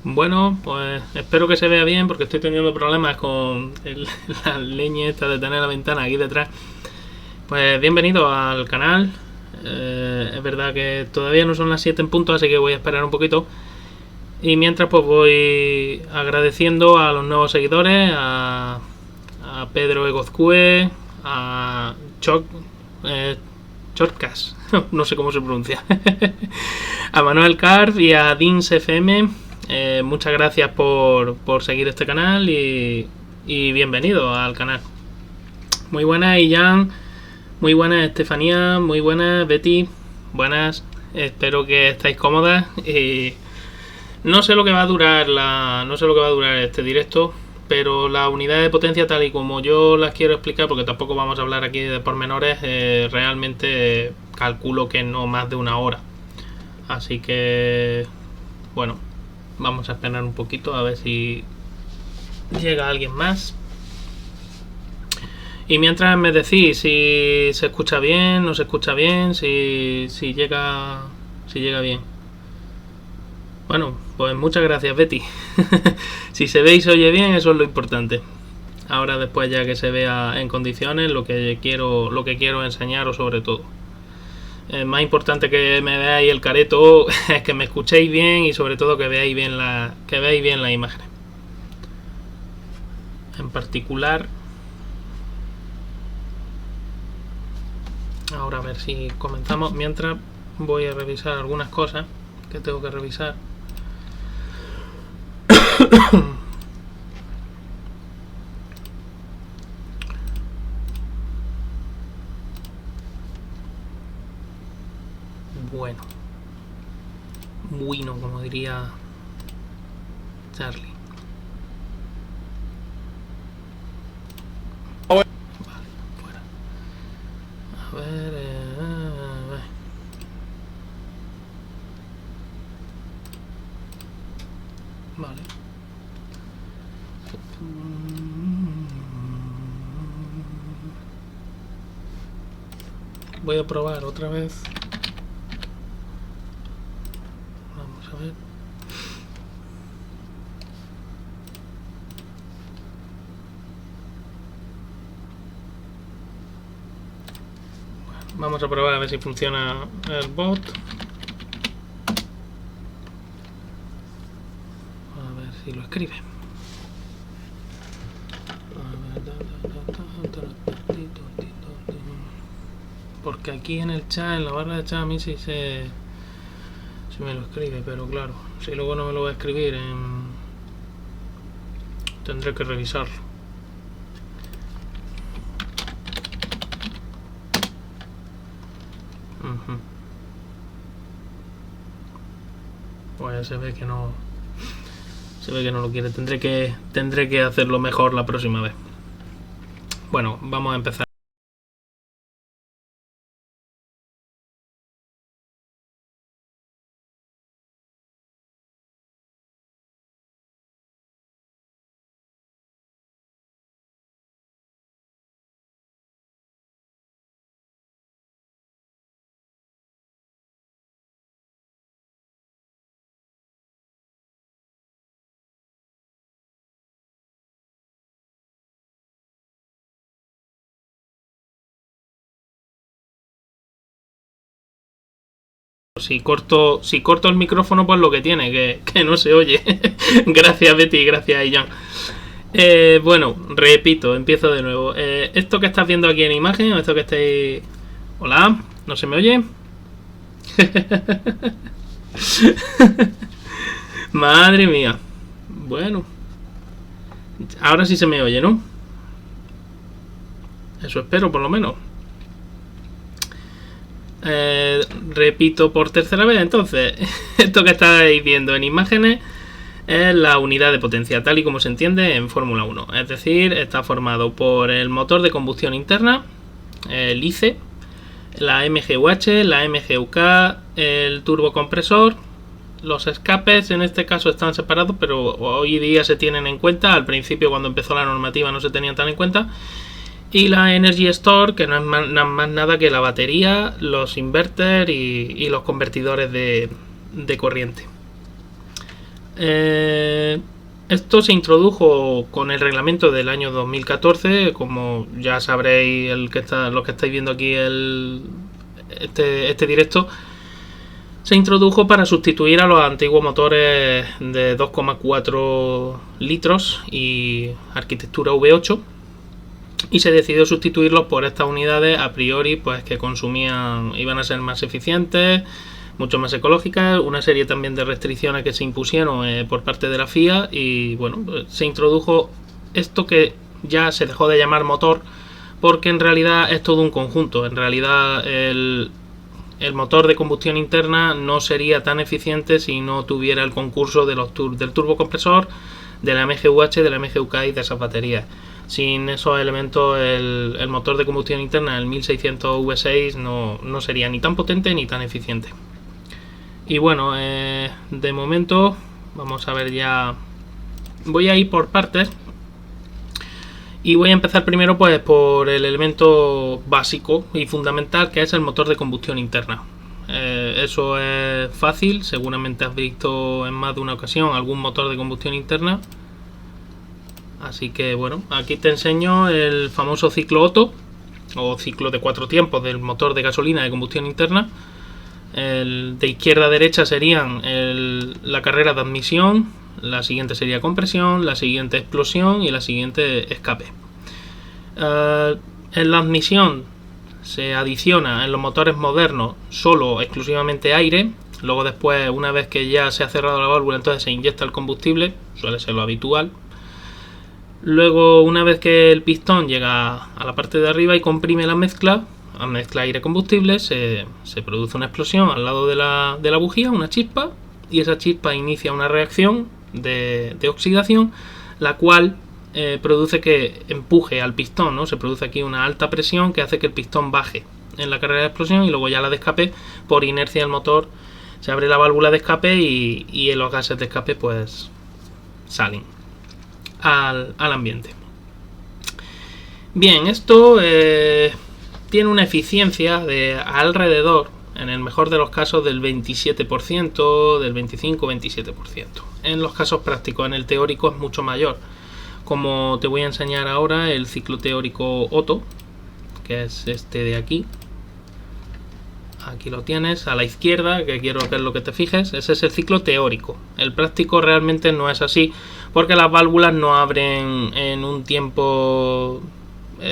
Bueno, pues espero que se vea bien porque estoy teniendo problemas con la leña esta de tener la ventana aquí detrás. Pues bienvenido al canal. Es verdad que todavía no son las 7 en punto, así que voy a esperar un poquito. Y mientras pues voy agradeciendo a los nuevos seguidores, a Pedro Egozcue, a Chorcas, no sé cómo se pronuncia, a Manuel Carf y a Dins FM. Muchas gracias por seguir este canal y bienvenido al canal. Muy buenas, Ian. Muy buenas, Estefanía. Muy buenas, Betty. Buenas. Espero que estáis cómodas. Y no sé lo que va a durar este directo, pero la unidad de potencia tal y como yo las quiero explicar, porque tampoco vamos a hablar aquí de pormenores, realmente calculo que no más de una hora. Así que, bueno, vamos a esperar un poquito a ver si llega alguien más. Y mientras me decís si se escucha bien, no se escucha bien, si llega bien. Bueno, pues muchas gracias, Betty. Si se ve y se oye bien, eso es lo importante. Ahora después ya que se vea en condiciones lo que quiero enseñaros sobre todo. Más importante que me veáis el careto es que me escuchéis bien y sobre todo que veáis bien las imágenes. En particular, ahora a ver si comenzamos. Mientras voy a revisar algunas cosas que tengo que revisar. Bueno, como diría Charlie. Vale, fuera. A ver, vale. Voy a probar otra vez. Vamos a ver. Vamos a probar a ver si funciona el bot. A ver si lo escribe. Porque aquí en el chat, en la barra de chat, a mí sí me lo escribe, pero claro, si luego no me lo va a escribir, tendré que revisarlo. Pues se ve que no lo quiere. Tendré que hacerlo mejor la próxima vez. Bueno, vamos a empezar. Si corto el micrófono, pues lo que tiene, que no se oye. Gracias, Betty, gracias, Ian. Bueno, repito, empiezo de nuevo. Esto que estás viendo aquí en imagen, o esto que estáis... Hola, ¿no se me oye? Madre mía. Bueno, ahora sí se me oye, ¿no? Eso espero, por lo menos. Repito por tercera vez, entonces, esto que estáis viendo en imágenes es la unidad de potencia, tal y como se entiende en Fórmula 1. Es decir, está formado por el motor de combustión interna, el ICE, la MGUH, la MGUK, el turbocompresor. Los escapes en este caso están separados, pero hoy día se tienen en cuenta. Al principio, cuando empezó la normativa, no se tenían tan en cuenta. Y la Energy Store, que no es más nada que la batería, los inverters y los convertidores de corriente. Esto se introdujo con el reglamento del año 2014, como ya sabréis los que estáis viendo aquí este directo. Se introdujo para sustituir a los antiguos motores de 2,4 litros y arquitectura V8, y se decidió sustituirlos por estas unidades a priori, pues que iban a ser más eficientes, mucho más ecológicas, una serie también de restricciones que se impusieron por parte de la FIA, y bueno, pues se introdujo esto que ya se dejó de llamar motor, porque en realidad es todo un conjunto. En realidad el motor de combustión interna no sería tan eficiente si no tuviera el concurso del turbocompresor, de la MGUH, de la MGUK y de esas baterías. Sin esos elementos el motor de combustión interna, el 1600 V6, no sería ni tan potente ni tan eficiente. Y bueno, de momento vamos a ver ya. Voy a ir por partes. Y voy a empezar primero pues por el elemento básico y fundamental, que es el motor de combustión interna. Eso es fácil, seguramente has visto en más de una ocasión algún motor de combustión interna. Así que bueno, aquí te enseño el famoso ciclo Otto, o ciclo de 4 tiempos del motor de gasolina de combustión interna. De izquierda a derecha serían la carrera de admisión, la siguiente sería compresión, la siguiente explosión y la siguiente escape. En la admisión se adiciona en los motores modernos solo exclusivamente aire. Luego después, una vez que ya se ha cerrado la válvula, entonces se inyecta el combustible, suele ser lo habitual. Luego, una vez que el pistón llega a la parte de arriba y comprime la mezcla aire-combustible, se produce una explosión al lado de la bujía, una chispa, y esa chispa inicia una reacción de oxidación, la cual produce que empuje al pistón, ¿no? Se produce aquí una alta presión que hace que el pistón baje en la carrera de explosión, y luego ya la de escape, por inercia del motor, se abre la válvula de escape y los gases de escape pues salen al ambiente. Bien, esto tiene una eficiencia de alrededor, en el mejor de los casos, del 27%, del 25-27%. En los casos prácticos, en el teórico es mucho mayor. Como te voy a enseñar ahora el ciclo teórico Otto, que es este de aquí. Aquí lo tienes a la izquierda, que quiero que es lo que te fijes. Ese es el ciclo teórico. El práctico realmente no es así, porque las válvulas no abren en un tiempo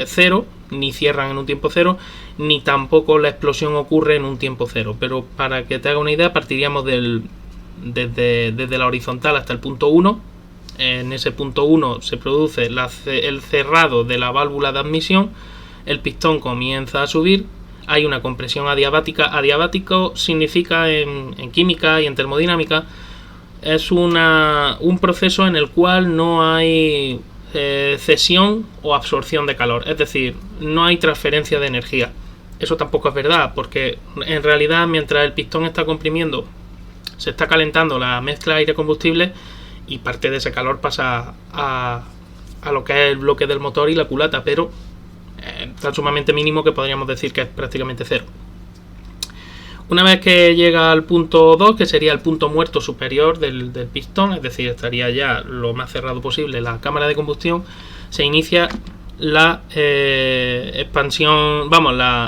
cero, ni cierran en un tiempo cero, ni tampoco la explosión ocurre en un tiempo cero. Pero para que te haga una idea, partiríamos desde la horizontal hasta el punto 1. En ese punto 1 se produce el cerrado de la válvula de admisión, el pistón comienza a subir, hay una compresión adiabática. Adiabático significa en química y en termodinámica, es un proceso en el cual no hay cesión o absorción de calor, es decir, no hay transferencia de energía. Eso tampoco es verdad, porque en realidad mientras el pistón está comprimiendo, se está calentando la mezcla aire-combustible, y parte de ese calor pasa a lo que es el bloque del motor y la culata, pero tan sumamente mínimo que podríamos decir que es prácticamente cero. Una vez que llega al punto 2, que sería el punto muerto superior del pistón, es decir, estaría ya lo más cerrado posible la cámara de combustión, se inicia la expansión,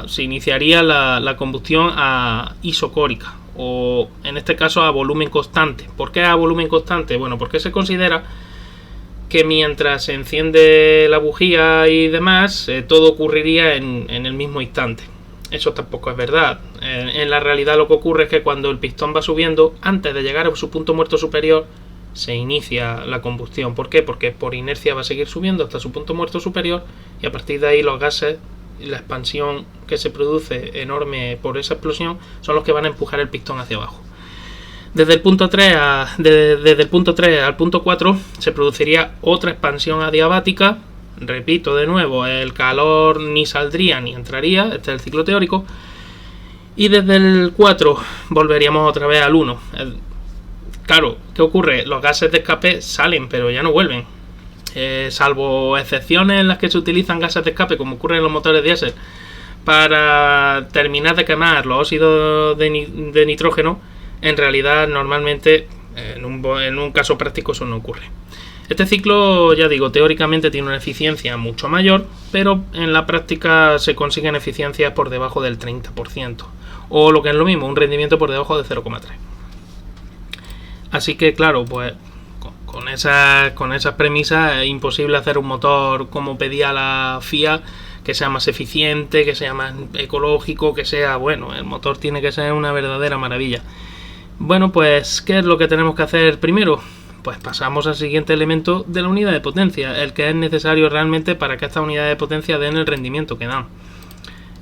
se iniciaría la combustión isocórica, o en este caso a volumen constante. ¿Por qué a volumen constante? Bueno, porque se considera que mientras se enciende la bujía y demás, todo ocurriría en el mismo instante. Eso tampoco es verdad. En la realidad lo que ocurre es que cuando el pistón va subiendo, antes de llegar a su punto muerto superior, se inicia la combustión. ¿Por qué? Porque por inercia va a seguir subiendo hasta su punto muerto superior, y a partir de ahí los gases y la expansión que se produce enorme por esa explosión son los que van a empujar el pistón hacia abajo. Desde el punto 3 al punto 4 se produciría otra expansión adiabática. Repito de nuevo, el calor ni saldría ni entraría, este es el ciclo teórico. Y desde el 4 volveríamos otra vez al 1. Claro, ¿qué ocurre? Los gases de escape salen, pero ya no vuelven. Salvo excepciones en las que se utilizan gases de escape, como ocurre en los motores diésel, para terminar de quemar los óxidos de nitrógeno, en realidad normalmente En un caso práctico eso no ocurre. Este ciclo, ya digo, teóricamente tiene una eficiencia mucho mayor, pero en la práctica se consiguen eficiencias por debajo del 30%, o lo que es lo mismo, un rendimiento por debajo de 0,3. Así que claro, pues con esas premisas es imposible hacer un motor como pedía la FIA, que sea más eficiente, que sea más ecológico, que sea bueno. El motor tiene que ser una verdadera maravilla. Bueno, pues ¿qué es lo que tenemos que hacer primero? Pues pasamos al siguiente elemento de la unidad de potencia, el que es necesario realmente para que estas unidades de potencia den el rendimiento que dan.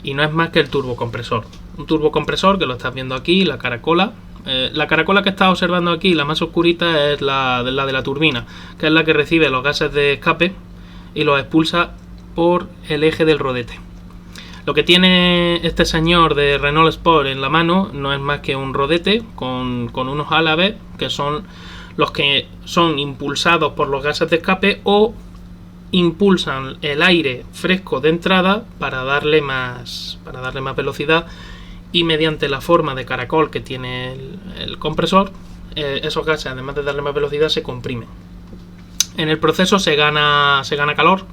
Y no es más que el turbocompresor. Un turbocompresor que lo estás viendo aquí, la caracola. La caracola que estás observando aquí, la más oscurita, es la de la turbina, que es la que recibe los gases de escape y los expulsa por el eje del rodete. Lo que tiene este señor de Renault Sport en la mano no es más que un rodete con unos álabes que son los que son impulsados por los gases de escape o impulsan el aire fresco de entrada para darle más velocidad, y mediante la forma de caracol que tiene el compresor, esos gases, además de darle más velocidad, se comprimen. En el proceso se gana calor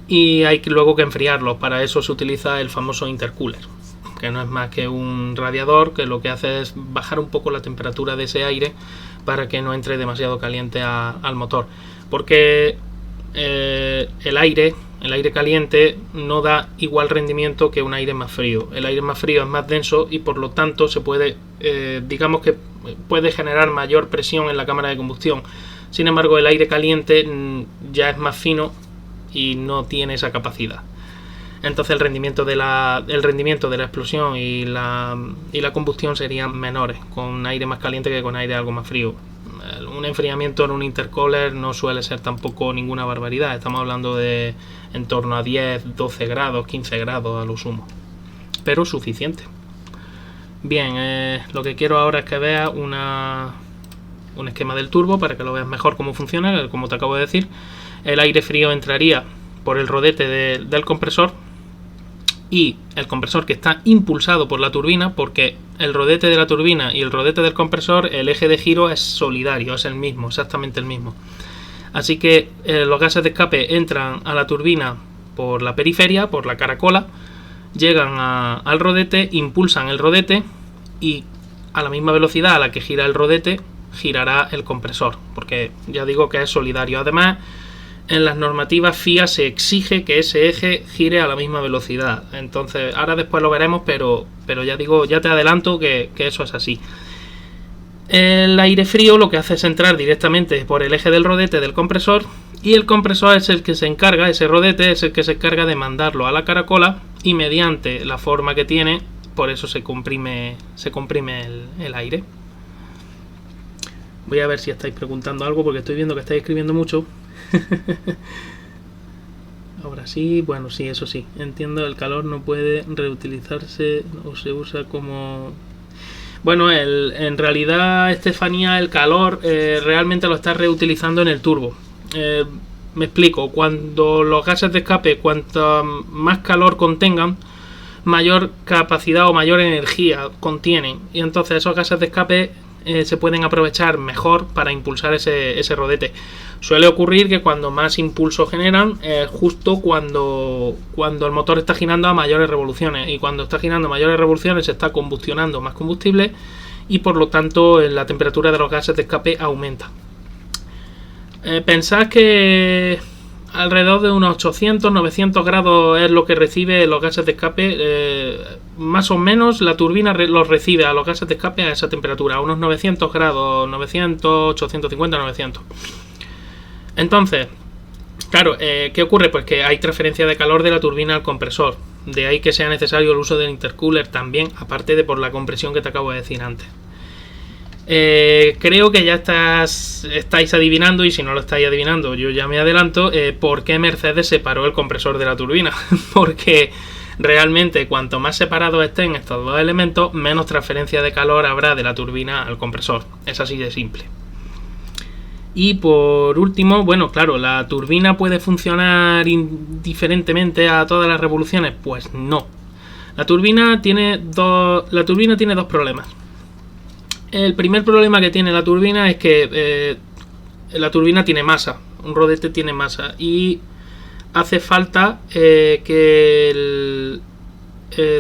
y hay luego que enfriarlos. Para eso se utiliza el famoso intercooler, que no es más que un radiador que lo que hace es bajar un poco la temperatura de ese aire para que no entre demasiado caliente al motor, porque el aire caliente no da igual rendimiento que un aire más frío. El aire más frío es más denso y por lo tanto se puede, digamos que puede generar mayor presión en la cámara de combustión. Sin embargo, el aire caliente ya es más fino y no tiene esa capacidad. Entonces el rendimiento de la explosión y la combustión serían menores con aire más caliente que con aire algo más frío. Un enfriamiento en un intercooler no suele ser tampoco ninguna barbaridad. Estamos hablando de en torno a 10, 12 grados, 15 grados a lo sumo, pero suficiente. Bien, lo que quiero ahora es que veas un esquema del turbo para que lo veas mejor cómo funciona. Como te acabo de decir, el aire frío entraría por el rodete del compresor, y el compresor que está impulsado por la turbina, porque el rodete de la turbina y el rodete del compresor, el eje de giro es solidario, es el mismo, exactamente el mismo. Así que los gases de escape entran a la turbina por la periferia, por la caracola, llegan al rodete, impulsan el rodete y a la misma velocidad a la que gira el rodete girará el compresor, porque ya digo que es solidario. Además, en las normativas FIA se exige que ese eje gire a la misma velocidad. Entonces, ahora después lo veremos, pero ya digo, ya te adelanto que eso es así. El aire frío lo que hace es entrar directamente por el eje del rodete del compresor, y el compresor es el que se encarga, ese rodete es el que se encarga de mandarlo a la caracola, y mediante la forma que tiene, por eso se comprime el aire. Voy a ver si estáis preguntando algo, porque estoy viendo que estáis escribiendo mucho. Ahora sí, bueno, sí, eso sí, entiendo, el calor no puede reutilizarse o se usa como... Bueno, en realidad, Estefanía, el calor realmente lo está reutilizando en el turbo. Me explico, cuando los gases de escape, cuanto más calor contengan, mayor capacidad o mayor energía contienen, y entonces esos gases de escape se pueden aprovechar mejor para impulsar ese rodete. Suele ocurrir que cuando más impulso generan es justo cuando el motor está girando a mayores revoluciones, y cuando está girando a mayores revoluciones se está combustionando más combustible y por lo tanto la temperatura de los gases de escape aumenta. Pensad que alrededor de unos 800-900 grados es lo que recibe los gases de escape, más o menos la turbina los recibe a los gases de escape a esa temperatura, a unos 900 grados, 900, 850, 900. Entonces, claro, ¿qué ocurre? Pues que hay transferencia de calor de la turbina al compresor, de ahí que sea necesario el uso del intercooler también, aparte de por la compresión que te acabo de decir antes. Creo que ya estáis adivinando, y si no lo estáis adivinando yo ya me adelanto, por qué Mercedes separó el compresor de la turbina. Porque realmente cuanto más separados estén estos dos elementos, menos transferencia de calor habrá de la turbina al compresor. Es así de simple. Y por último, bueno, claro, ¿la turbina puede funcionar indiferentemente a todas las revoluciones? Pues no. La turbina tiene dos problemas. El primer problema que tiene la turbina es que la turbina tiene masa, un rodete tiene masa y hace falta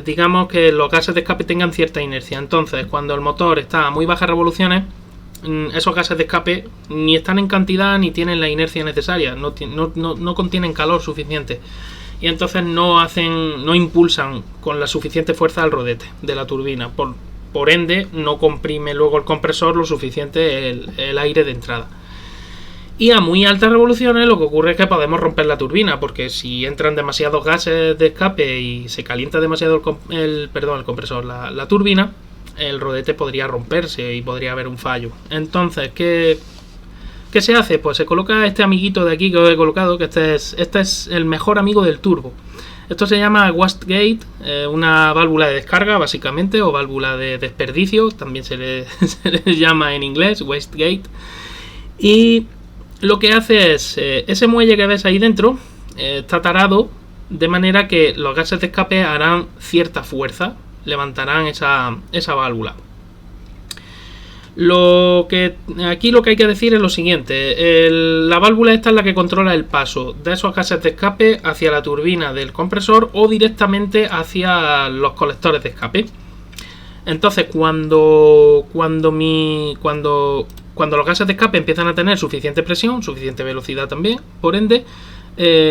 digamos que los gases de escape tengan cierta inercia. Entonces, cuando el motor está a muy bajas revoluciones, esos gases de escape ni están en cantidad ni tienen la inercia necesaria, no contienen calor suficiente y entonces no impulsan con la suficiente fuerza al rodete de la turbina. Por ende, no comprime luego el compresor lo suficiente el aire de entrada. Y a muy altas revoluciones lo que ocurre es que podemos romper la turbina, porque si entran demasiados gases de escape y se calienta demasiado el compresor, la turbina, el rodete podría romperse y podría haber un fallo. Entonces, ¿qué se hace? Pues se coloca este amiguito de aquí que os he colocado, que este es el mejor amigo del turbo. Esto se llama wastegate, una válvula de descarga básicamente, o válvula de desperdicio, también se le llama en inglés, wastegate. Y lo que hace es, ese muelle que ves ahí dentro está tarado de manera que los gases de escape harán cierta fuerza, levantarán esa válvula. Aquí lo que hay que decir es lo siguiente: la válvula esta es la que controla el paso de esos gases de escape hacia la turbina del compresor o directamente hacia los colectores de escape. Entonces, cuando los gases de escape empiezan a tener suficiente presión, suficiente velocidad también, por ende,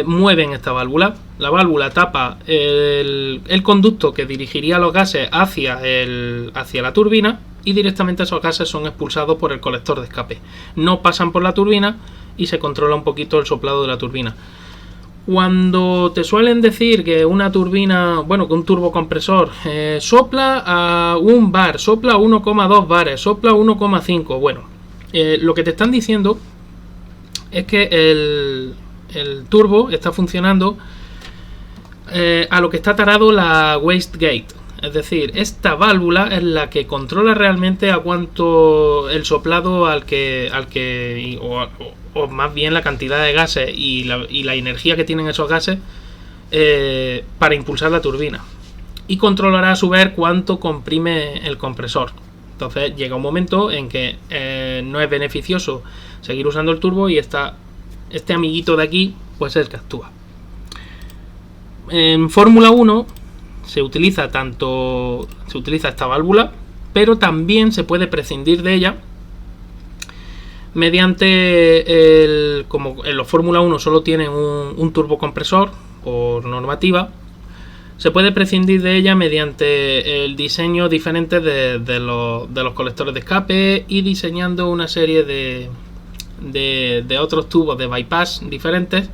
mueven esta válvula. La válvula tapa el conducto que dirigiría los gases hacia la turbina y directamente esos gases son expulsados por el colector de escape. No pasan por la turbina y se controla un poquito el soplado de la turbina. Cuando te suelen decir que una turbina, que un turbocompresor sopla a 1 bar, sopla a 1,2 bares, sopla a 1,5, lo que te están diciendo es que el turbo está funcionando a lo que está tarado la wastegate. Es decir, esta válvula es la que controla realmente a cuánto el soplado o más bien la cantidad de gases y la energía que tienen esos gases para impulsar la turbina. Y controlará a su vez cuánto comprime el compresor. Entonces llega un momento en que no es beneficioso seguir usando el turbo y este amiguito de aquí pues es el que actúa. En Fórmula 1 se utiliza esta válvula, pero también se puede prescindir de ella mediante como en los Fórmula 1 solo tienen un turbocompresor por normativa. Se puede prescindir de ella mediante el diseño diferente de los colectores de escape y diseñando una serie de otros tubos de bypass diferentes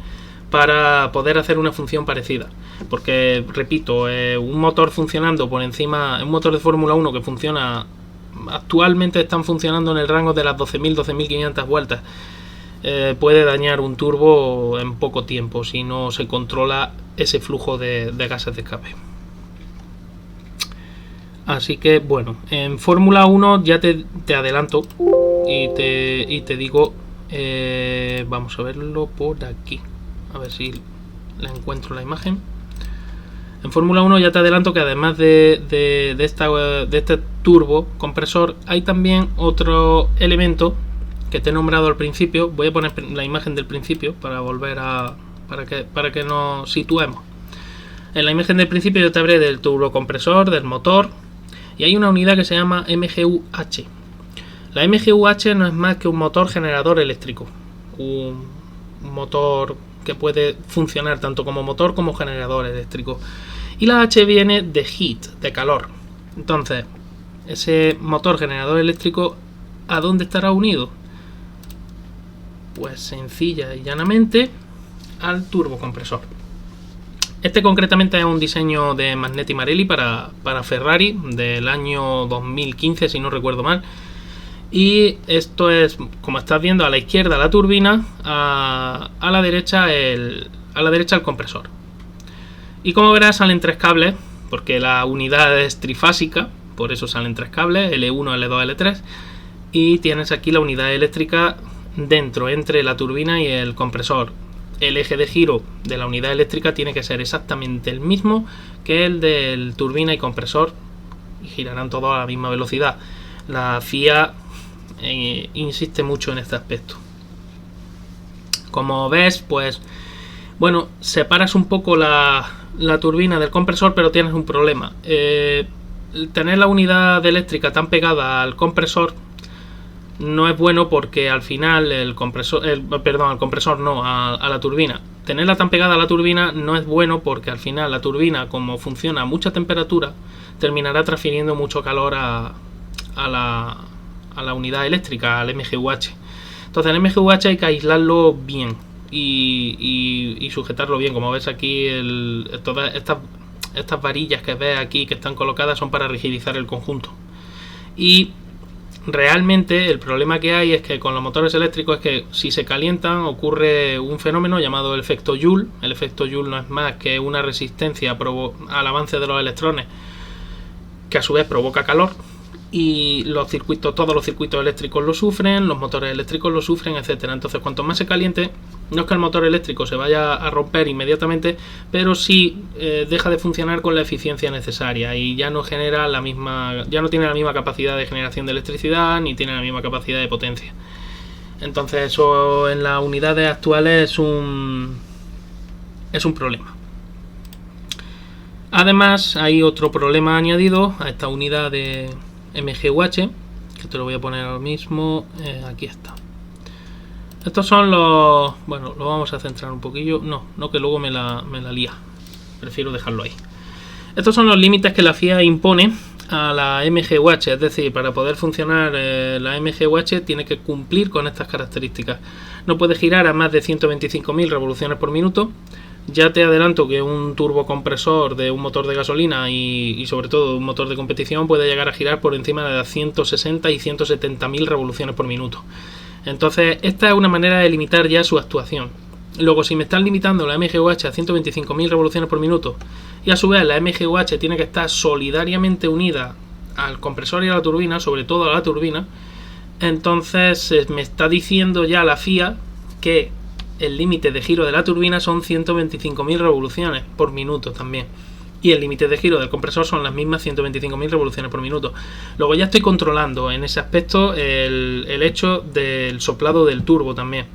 para poder hacer una función parecida. Porque, repito, un motor funcionando por encima, un motor de Fórmula 1 que funciona, actualmente están funcionando en el rango de las 12.000-12.500 vueltas, puede dañar un turbo en poco tiempo si no se controla ese flujo de gases de escape. Así que en Fórmula 1 ya te adelanto y te digo, vamos a verlo por aquí, a ver si la encuentro la imagen. En Fórmula 1 ya te adelanto que además de este turbo compresor hay también otro elemento que te he nombrado al principio. Voy a poner la imagen del principio para volver para que nos situemos. En la imagen del principio yo te hablé del turbocompresor, del motor, y hay una unidad que se llama MGU-H. La MGU-H no es más que un motor generador eléctrico, un motor que puede funcionar tanto como motor como generador eléctrico. Y la H viene de heat, de calor. Entonces, ese motor generador eléctrico, ¿a dónde estará unido? Pues sencilla y llanamente al turbocompresor. Este concretamente es un diseño de Magneti Marelli para Ferrari del año 2015, si no recuerdo mal. Y esto es, como estás viendo, a la izquierda la turbina, a la derecha el compresor. Y como verás, salen 3 cables, porque la unidad es trifásica, por eso salen 3 cables, L1, L2, L3, y tienes aquí la unidad eléctrica dentro, entre la turbina y el compresor. El eje de giro de la unidad eléctrica tiene que ser exactamente el mismo que el del turbina y compresor, y girarán todos a la misma velocidad. La FIA insiste mucho en este aspecto. Como ves, pues bueno, separas un poco la turbina del compresor, pero tienes un problema. Tener la unidad eléctrica tan pegada al compresor no es bueno, porque al final a la turbina. Tenerla tan pegada a la turbina no es bueno, porque al final la turbina, como funciona a mucha temperatura, terminará transfiriendo mucho calor a la unidad eléctrica, al MGUH. Entonces el MGUH hay que aislarlo bien y sujetarlo bien. Como ves aquí, todas estas varillas que ves aquí que están colocadas son para rigidizar el conjunto. Y realmente el problema que hay es que con los motores eléctricos es que si se calientan ocurre un fenómeno llamado el efecto Joule. El efecto Joule no es más que una resistencia al avance de los electrones, que a su vez provoca calor, y todos los circuitos eléctricos lo sufren, los motores eléctricos lo sufren, etcétera. Entonces, cuanto más se caliente, no es que el motor eléctrico se vaya a romper inmediatamente, pero sí deja de funcionar con la eficiencia necesaria y ya no tiene la misma capacidad de generación de electricidad, ni tiene la misma capacidad de potencia. Entonces, eso en las unidades actuales es un problema. Además, hay otro problema añadido a esta unidad de MGUH, que te lo voy a poner ahora mismo. Aquí está. Estos son los... Bueno, lo vamos a centrar un poquillo. No, que luego me la lía. Prefiero dejarlo ahí. Estos son los límites que la FIA impone a la MGUH. Es decir, para poder funcionar la MGUH tiene que cumplir con estas características. No puede girar a más de 125.000 revoluciones por minuto. Ya te adelanto que un turbocompresor de un motor de gasolina y sobre todo un motor de competición puede llegar a girar por encima de las 160 y 170.000 revoluciones por minuto. Entonces, esta es una manera de limitar ya su actuación. Luego, si me están limitando la MGUH a 125.000 revoluciones por minuto y a su vez la MGUH tiene que estar solidariamente unida al compresor y a la turbina, sobre todo a la turbina, entonces me está diciendo ya la FIA que el límite de giro de la turbina son 125.000 revoluciones por minuto también. Y el límite de giro del compresor son las mismas 125.000 revoluciones por minuto. Luego ya estoy controlando en ese aspecto el hecho del soplado del turbo también.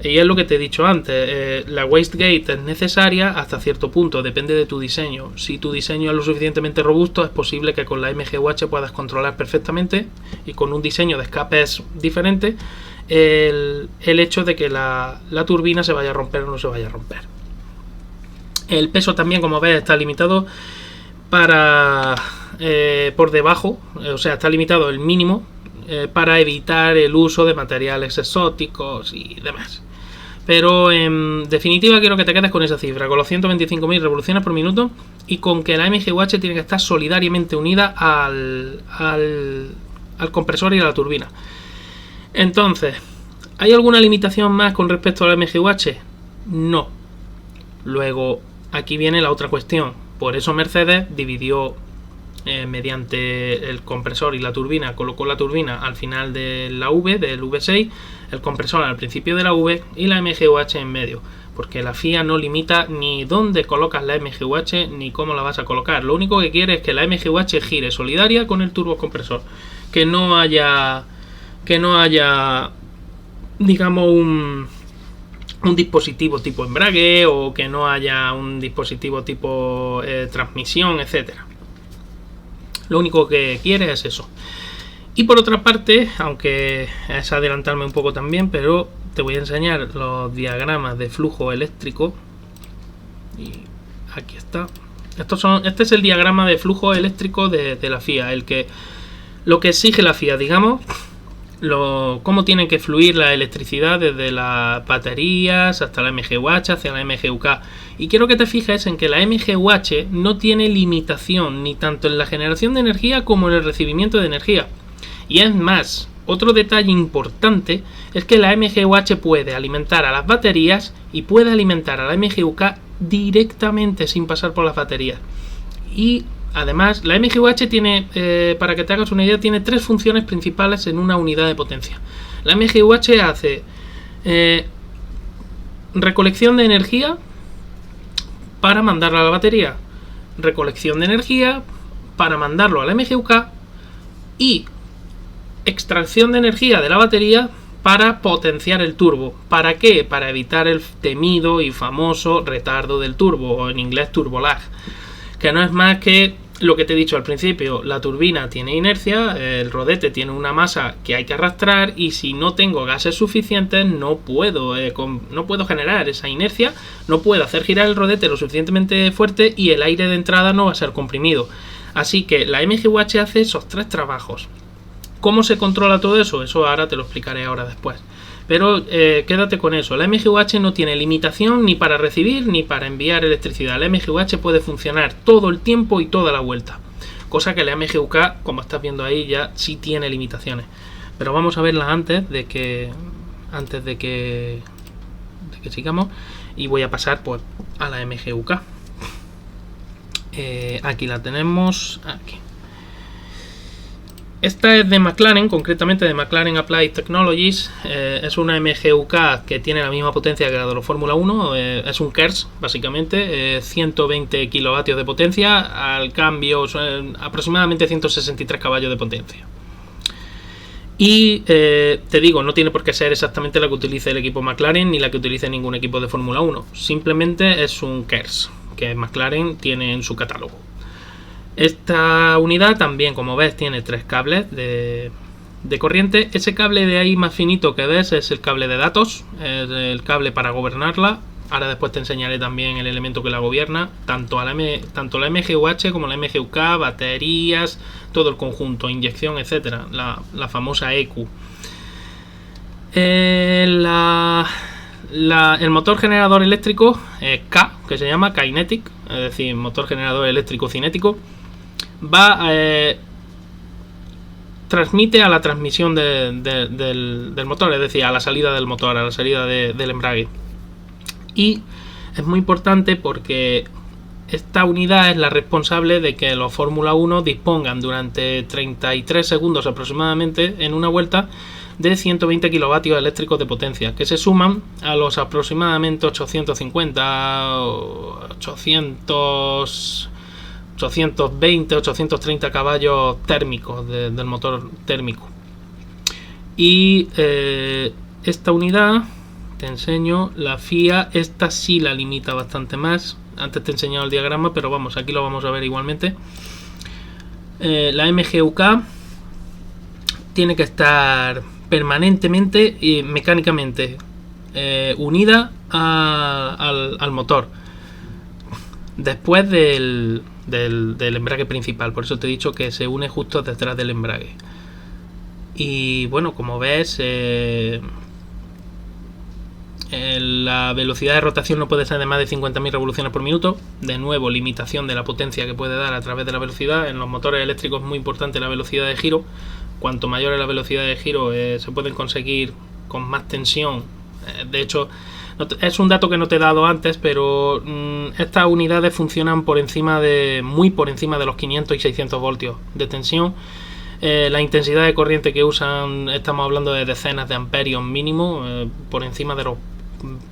Y es lo que te he dicho antes, la wastegate es necesaria hasta cierto punto, depende de tu diseño. Si tu diseño es lo suficientemente robusto, es posible que con la MGUH puedas controlar perfectamente, y con un diseño de escapes diferente, el hecho de que la turbina se vaya a romper o no se vaya a romper. El peso también, como ves, está limitado por debajo, o sea, está limitado el mínimo para evitar el uso de materiales exóticos y demás. Pero en definitiva quiero que te quedes con esa cifra, con los 125.000 revoluciones por minuto, y con que la MGUH tiene que estar solidariamente unida al compresor y a la turbina. Entonces, ¿hay alguna limitación más con respecto a la MGUH? No. Luego, aquí viene la otra cuestión. Por eso Mercedes dividió mediante el compresor y la turbina, colocó la turbina al final de la V, del V6, el compresor al principio de la V y la MGUH en medio, porque la FIA no limita ni dónde colocas la MGUH ni cómo la vas a colocar. Lo único que quiere es que la MGUH gire solidaria con el turbocompresor, que no haya digamos un dispositivo tipo embrague, o que no haya un dispositivo tipo transmisión, etcétera. Lo único que quiere es eso. Y por otra parte, aunque es adelantarme un poco también, pero te voy a enseñar los diagramas de flujo eléctrico. Y aquí está. Este es el diagrama de flujo eléctrico de la FIA, lo que exige la FIA, digamos. Cómo tiene que fluir la electricidad desde las baterías hasta la MGUH hacia la MGUK. Y quiero que te fijes en que la MGUH no tiene limitación ni tanto en la generación de energía como en el recibimiento de energía. Y es más, otro detalle importante es que la MGUH puede alimentar a las baterías y puede alimentar a la MGUK directamente sin pasar por las baterías. Y además, la MGUH tiene, para que te hagas una idea, tiene tres funciones principales en una unidad de potencia. La MGUH hace recolección de energía para mandarlo a la batería, recolección de energía para mandarlo a la MGUK y extracción de energía de la batería para potenciar el turbo. ¿Para qué? Para evitar el temido y famoso retardo del turbo, o en inglés turbo lag, que no es más que lo que te he dicho al principio. La turbina tiene inercia, el rodete tiene una masa que hay que arrastrar, y si no tengo gases suficientes no puedo generar esa inercia, no puedo hacer girar el rodete lo suficientemente fuerte y el aire de entrada no va a ser comprimido. Así que la MGUH hace esos tres trabajos. ¿Cómo se controla todo eso? Eso ahora te lo explicaré ahora después. Pero quédate con eso. La MGUH no tiene limitación ni para recibir ni para enviar electricidad. La MGUH puede funcionar todo el tiempo y toda la vuelta. Cosa que la MGUK, como estás viendo ahí, ya sí tiene limitaciones. Pero vamos a verlas antes de que sigamos. Y voy a pasar pues a la MGUK. Aquí la tenemos. Aquí. Esta es de McLaren, concretamente de McLaren Applied Technologies. Es una MGUK que tiene la misma potencia que la de los Fórmula 1. Es un KERS, básicamente. 120 kilovatios de potencia. Al cambio, aproximadamente 163 caballos de potencia. Y te digo, no tiene por qué ser exactamente la que utilice el equipo McLaren ni la que utilice ningún equipo de Fórmula 1. Simplemente es un KERS que McLaren tiene en su catálogo. Esta unidad también, como ves, tiene tres cables de corriente. Ese cable de ahí más finito que ves es el cable de datos, es el cable para gobernarla. Ahora después te enseñaré también el elemento que la gobierna, tanto la MGUH como la MGUK, baterías, todo el conjunto, inyección, etcétera, la famosa EQ. El motor generador eléctrico K, que se llama Kinetic, es decir, motor generador eléctrico cinético, transmite a la transmisión del motor, es decir, a la salida del motor, a la salida del embrague. Y es muy importante porque esta unidad es la responsable de que los Fórmula 1 dispongan durante 33 segundos aproximadamente en una vuelta de 120 kilovatios eléctricos de potencia, que se suman a los aproximadamente 850, 820, 830 caballos térmicos del motor térmico. Y esta unidad, te enseño, la FIA, esta sí la limita bastante más. Antes te he enseñado el diagrama, pero vamos, aquí lo vamos a ver igualmente. La MGUK tiene que estar permanentemente y mecánicamente unida al motor después del embrague principal. Por eso te he dicho que se une justo detrás del embrague. Y bueno, como ves, la velocidad de rotación no puede ser de más de 50.000 revoluciones por minuto. De nuevo, limitación de la potencia que puede dar a través de la velocidad. En los motores eléctricos es muy importante la velocidad de giro. Cuanto mayor es la velocidad de giro, se pueden conseguir con más tensión. De hecho, es un dato que no te he dado antes, pero estas unidades funcionan muy por encima de los 500 y 600 voltios de tensión. La intensidad de corriente que usan, estamos hablando de decenas de amperios mínimo, por encima de los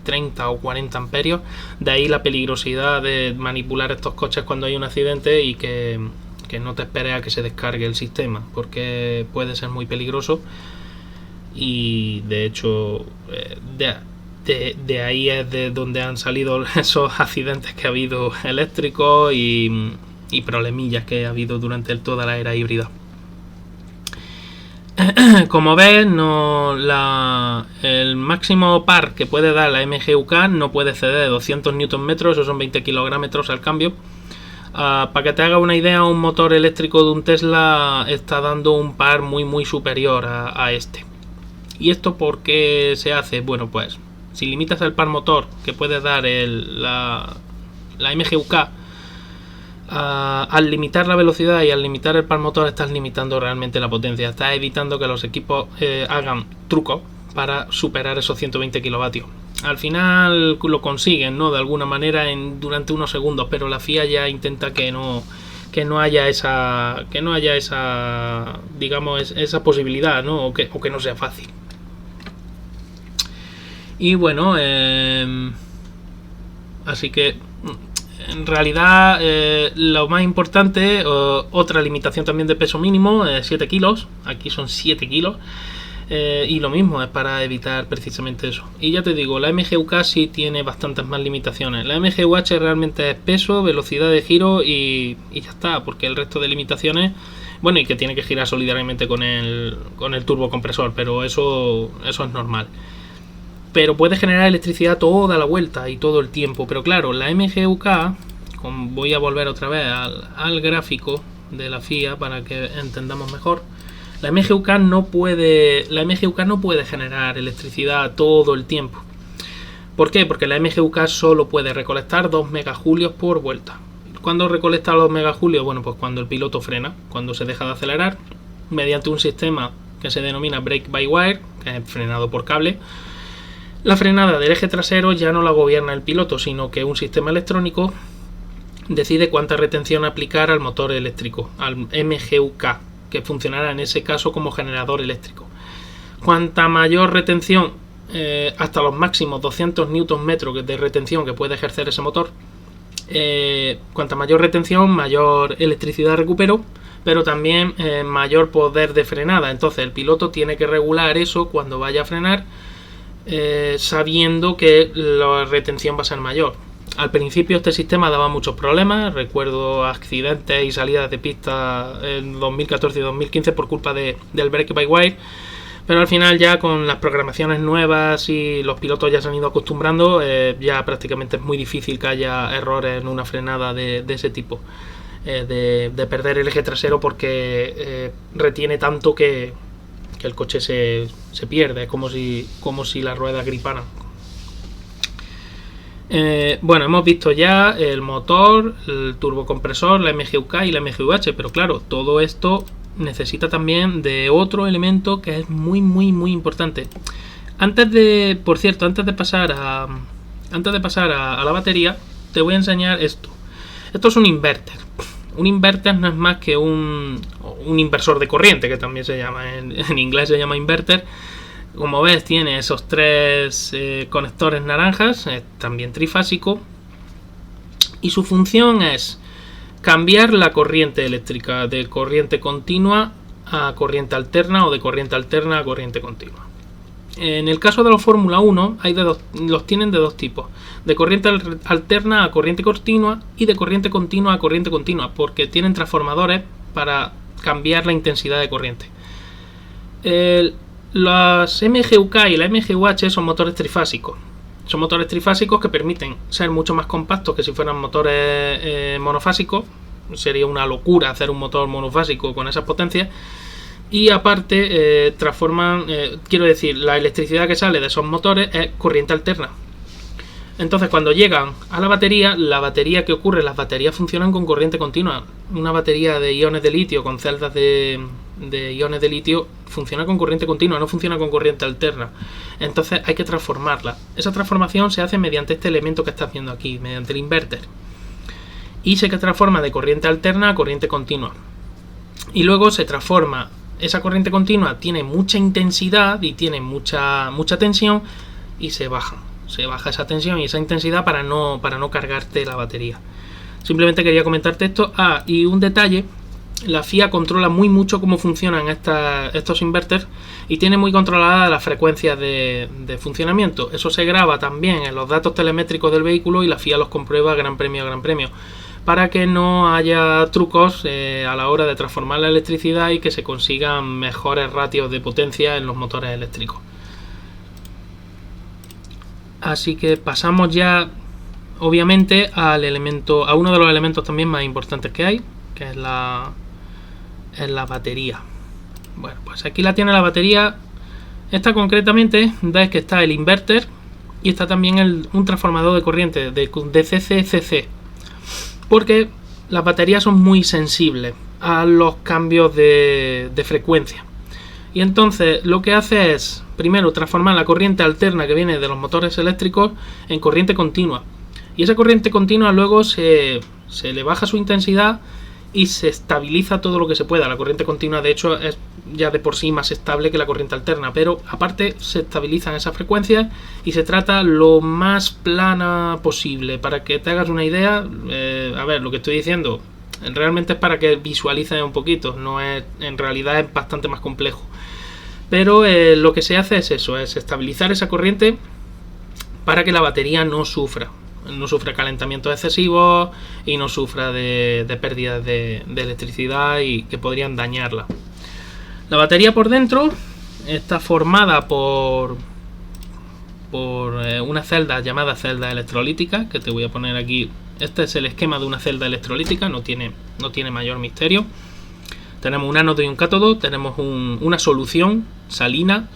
30 o 40 amperios. De ahí la peligrosidad de manipular estos coches cuando hay un accidente y que no te esperes a que se descargue el sistema, porque puede ser muy peligroso. Y de hecho de ahí es de donde han salido esos accidentes que ha habido eléctricos y problemillas que ha habido durante toda la era híbrida. Como ves, el máximo par que puede dar la MGUK no puede exceder de 200 Nm, eso son 20 kg al cambio. Para que te haga una idea, un motor eléctrico de un Tesla está dando un par muy superior a este. ¿Y esto por qué se hace? Bueno, pues si limitas el par motor que puede dar la MGUK, al limitar la velocidad y al limitar el par motor, estás limitando realmente la potencia. Estás evitando que los equipos hagan trucos para superar esos 120 kilovatios. Al final lo consiguen, ¿no? De alguna manera durante unos segundos, pero la FIA ya intenta que no haya esa digamos esa posibilidad, ¿no? O que no sea fácil. Y bueno, así que En realidad, lo más importante, otra limitación también de peso mínimo, 7 kilos. Aquí son 7 kilos. Y lo mismo es para evitar precisamente eso. Y ya te digo, la MGUK sí tiene bastantes más limitaciones. La MGUH realmente es peso, velocidad de giro y ya está, porque el resto de limitaciones, bueno, y que tiene que girar solidariamente con el turbocompresor, pero eso es normal. Pero puede generar electricidad toda la vuelta y todo el tiempo. Pero claro, la MGUK, voy a volver otra vez al gráfico de la FIA para que entendamos mejor. La MGUK no puede generar electricidad todo el tiempo. ¿Por qué? Porque la MGUK solo puede recolectar 2 megajulios por vuelta. ¿Cuándo recolecta los megajulios? Bueno, pues cuando el piloto frena, cuando se deja de acelerar, mediante un sistema que se denomina brake by wire, que es frenado por cable. La frenada del eje trasero ya no la gobierna el piloto, sino que un sistema electrónico decide cuánta retención aplicar al motor eléctrico, al MGUK, que funcionará en ese caso como generador eléctrico. Cuanta mayor retención, hasta los máximos 200 Nm de retención que puede ejercer ese motor, cuanta mayor retención, mayor electricidad recupero, pero también mayor poder de frenada. Entonces el piloto tiene que regular eso cuando vaya a frenar, sabiendo que la retención va a ser mayor. Al principio este sistema daba muchos problemas, recuerdo accidentes y salidas de pista en 2014 y 2015 por culpa del brake by wire, pero al final ya con las programaciones nuevas y los pilotos ya se han ido acostumbrando, ya prácticamente es muy difícil que haya errores en una frenada de ese tipo, de perder el eje trasero porque retiene tanto que el coche se pierde, es como si las ruedas griparan. Bueno, hemos visto ya el motor, el turbocompresor, la MGUK y la MGUH, pero claro, todo esto necesita también de otro elemento que es muy importante. Antes de pasar a la batería, te voy a enseñar esto. Esto es un inverter. Un inverter no es más que un inversor de corriente, que también se llama, en inglés se llama inverter. Como ves, tiene esos 3 conectores naranjas, también trifásico, y su función es cambiar la corriente eléctrica de corriente continua a corriente alterna o de corriente alterna a corriente continua. En el caso de los Fórmula 1 los tienen de dos tipos, de corriente alterna a corriente continua y de corriente continua a corriente continua, porque tienen transformadores para cambiar la intensidad de corriente. Las MGUK y la MGUH son motores trifásicos. Son motores trifásicos que permiten ser mucho más compactos que si fueran motores monofásicos. Sería una locura hacer un motor monofásico con esas potencias. Y aparte transforman, la electricidad que sale de esos motores es corriente alterna. Entonces cuando llegan a la batería, ¿qué ocurre? Las baterías funcionan con corriente continua. Una batería de iones de litio con celdas de iones de litio funciona con corriente continua, no funciona con corriente alterna. Entonces hay que transformarla. Esa transformación se hace mediante este elemento que estás viendo aquí, mediante el inverter. Y se transforma de corriente alterna a corriente continua. Y luego se transforma. Esa corriente continua tiene mucha intensidad y tiene mucha tensión y se baja esa tensión y esa intensidad para no cargarte la batería. Simplemente quería comentarte esto. Y un detalle, la FIA controla mucho cómo funcionan estos inverters y tiene muy controladas las frecuencias de funcionamiento. Eso se graba también en los datos telemétricos del vehículo y la FIA los comprueba gran premio a gran premio, para que no haya trucos a la hora de transformar la electricidad y que se consigan mejores ratios de potencia en los motores eléctricos. Así que pasamos ya, obviamente, a uno de los elementos también más importantes que hay, que es la batería. Bueno, pues aquí la tiene la batería. Esta concretamente, ves que está el inverter y está también un transformador de corriente de DC-CC, porque las baterías son muy sensibles a los cambios de frecuencia. Y entonces lo que hace es, primero, transformar la corriente alterna que viene de los motores eléctricos en corriente continua. Y esa corriente continua luego se le baja su intensidad y se estabiliza todo lo que se pueda. La corriente continua, de hecho, es ya de por sí más estable que la corriente alterna, pero aparte se estabilizan esas frecuencias y se trata lo más plana posible. Para que te hagas una idea, a ver, lo que estoy diciendo realmente es para que visualices un poquito, no es, en realidad es bastante más complejo. Pero lo que se hace es eso, es estabilizar esa corriente para que la batería no sufra calentamientos excesivos y no sufra de pérdidas de electricidad y que podrían dañarla. La batería por dentro está formada por una celda llamada celda electrolítica, que te voy a poner aquí. Este es el esquema de una celda electrolítica, no tiene mayor misterio. Tenemos un ánodo y un cátodo, tenemos una solución salina.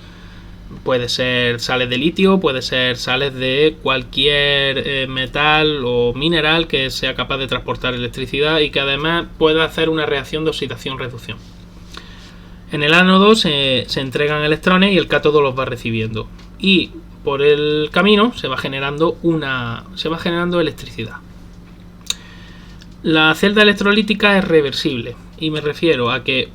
Puede ser sales de litio, puede ser sales de cualquier metal o mineral que sea capaz de transportar electricidad y que además pueda hacer una reacción de oxidación-reducción. En el ánodo se entregan electrones y el cátodo los va recibiendo. Y por el camino se va generando electricidad. La celda electrolítica es reversible y me refiero a que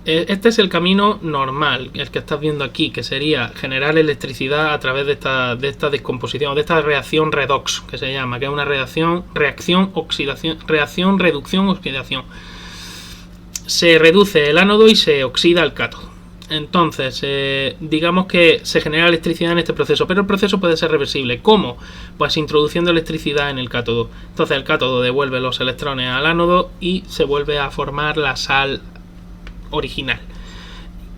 este es el camino normal, el que estás viendo aquí, que sería generar electricidad a través de esta descomposición, de esta reacción redox, que se llama, que es una reacción reducción oxidación. Se reduce el ánodo y se oxida el cátodo. Entonces, digamos que se genera electricidad en este proceso, pero el proceso puede ser reversible. ¿Cómo? Pues introduciendo electricidad en el cátodo. Entonces el cátodo devuelve los electrones al ánodo y se vuelve a formar la sal original.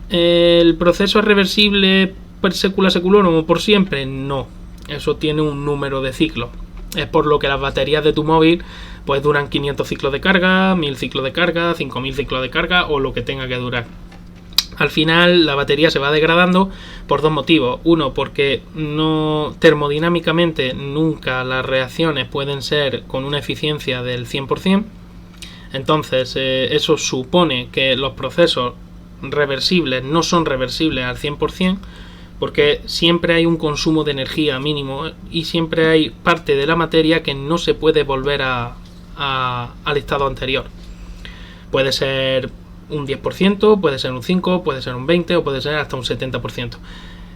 ¿El proceso es reversible per secula seculorum o por siempre? No. Eso tiene un número de ciclos. Es por lo que las baterías de tu móvil pues duran 500 ciclos de carga, 1000 ciclos de carga, 5000 ciclos de carga o lo que tenga que durar. Al final la batería se va degradando por dos motivos. Uno, porque termodinámicamente nunca las reacciones pueden ser con una eficiencia del 100%. Entonces eso supone que los procesos reversibles no son reversibles al 100%, porque siempre hay un consumo de energía mínimo y siempre hay parte de la materia que no se puede volver al estado anterior. Puede ser un 10%, puede ser un 5%, puede ser un 20% o puede ser hasta un 70%.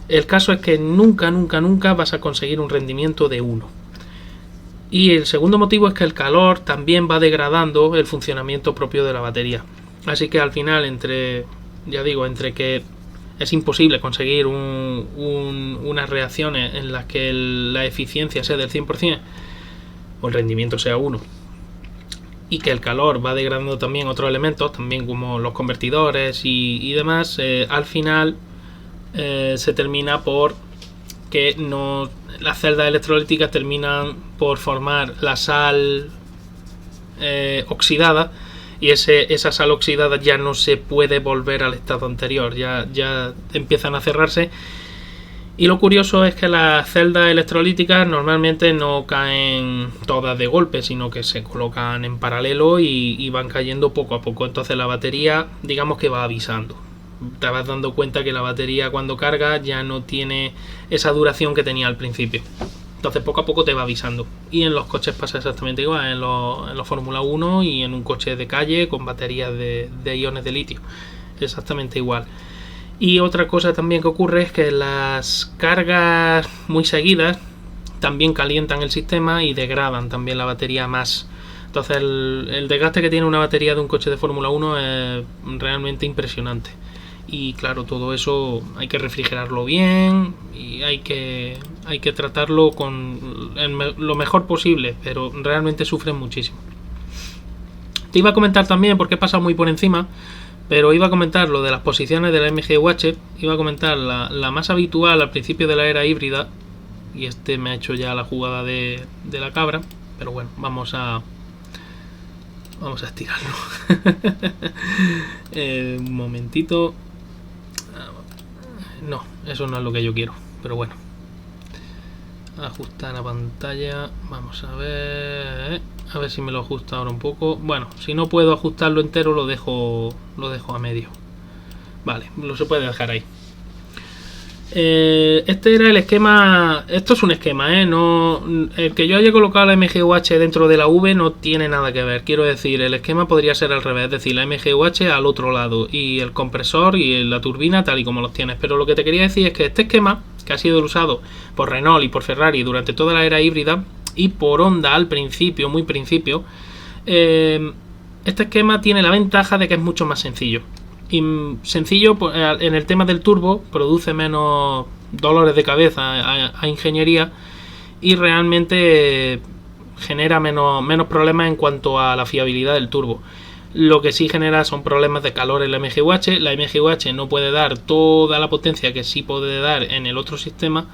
El caso es que nunca vas a conseguir un rendimiento de 1. Y el segundo motivo es que el calor también va degradando el funcionamiento propio de la batería. Así que al final, entre que es imposible conseguir unas reacciones en las que la eficiencia sea del 100% o el rendimiento sea 1, y que el calor va degradando también otros elementos, también como los convertidores y demás, al final se termina por que las celdas electrolíticas terminan por formar la sal oxidada, y esa sal oxidada ya no se puede volver al estado anterior, ya empiezan a cerrarse. Y lo curioso es que las celdas electrolíticas normalmente no caen todas de golpe, sino que se colocan en paralelo y van cayendo poco a poco. Entonces la batería, digamos que va avisando. Te vas dando cuenta que la batería cuando carga ya no tiene esa duración que tenía al principio. Entonces poco a poco te va avisando. Y en los coches pasa exactamente igual, en los Fórmula 1 y en un coche de calle con baterías de iones de litio. Exactamente igual. Y otra cosa también que ocurre es que las cargas muy seguidas también calientan el sistema y degradan también la batería más. Entonces el desgaste que tiene una batería de un coche de Fórmula 1 es realmente impresionante. Y claro, todo eso hay que refrigerarlo bien y hay que tratarlo con lo mejor posible, pero realmente sufren muchísimo. Te iba a comentar también, porque he pasado muy por encima, pero iba a comentar lo de las posiciones de la MGUH. Iba a comentar la más habitual al principio de la era híbrida, y me ha hecho ya la jugada de la cabra, pero bueno, vamos a estirarlo. Un momentito. No, eso no es lo que yo quiero, pero bueno. Ajustar la pantalla. Vamos a ver si me lo ajusta ahora un poco. Bueno, si no puedo ajustarlo entero, lo dejo a medio. Vale, lo se puede dejar ahí. Este era el esquema. Esto es un esquema, no, el que yo haya colocado la MGUH dentro de la V no tiene nada que ver. Quiero decir, el esquema podría ser al revés, es decir, la MGUH al otro lado y el compresor y la turbina tal y como los tienes. Pero lo que te quería decir es que este esquema, que ha sido usado por Renault y por Ferrari durante toda la era híbrida y por Honda al principio, muy principio, este esquema tiene la ventaja de que es mucho más sencillo. Y sencillo en el tema del turbo, produce menos dolores de cabeza a ingeniería y realmente genera menos problemas en cuanto a la fiabilidad del turbo. Lo que sí genera son problemas de calor en la MGUH. La MGUH no puede dar toda la potencia que sí puede dar en el otro sistema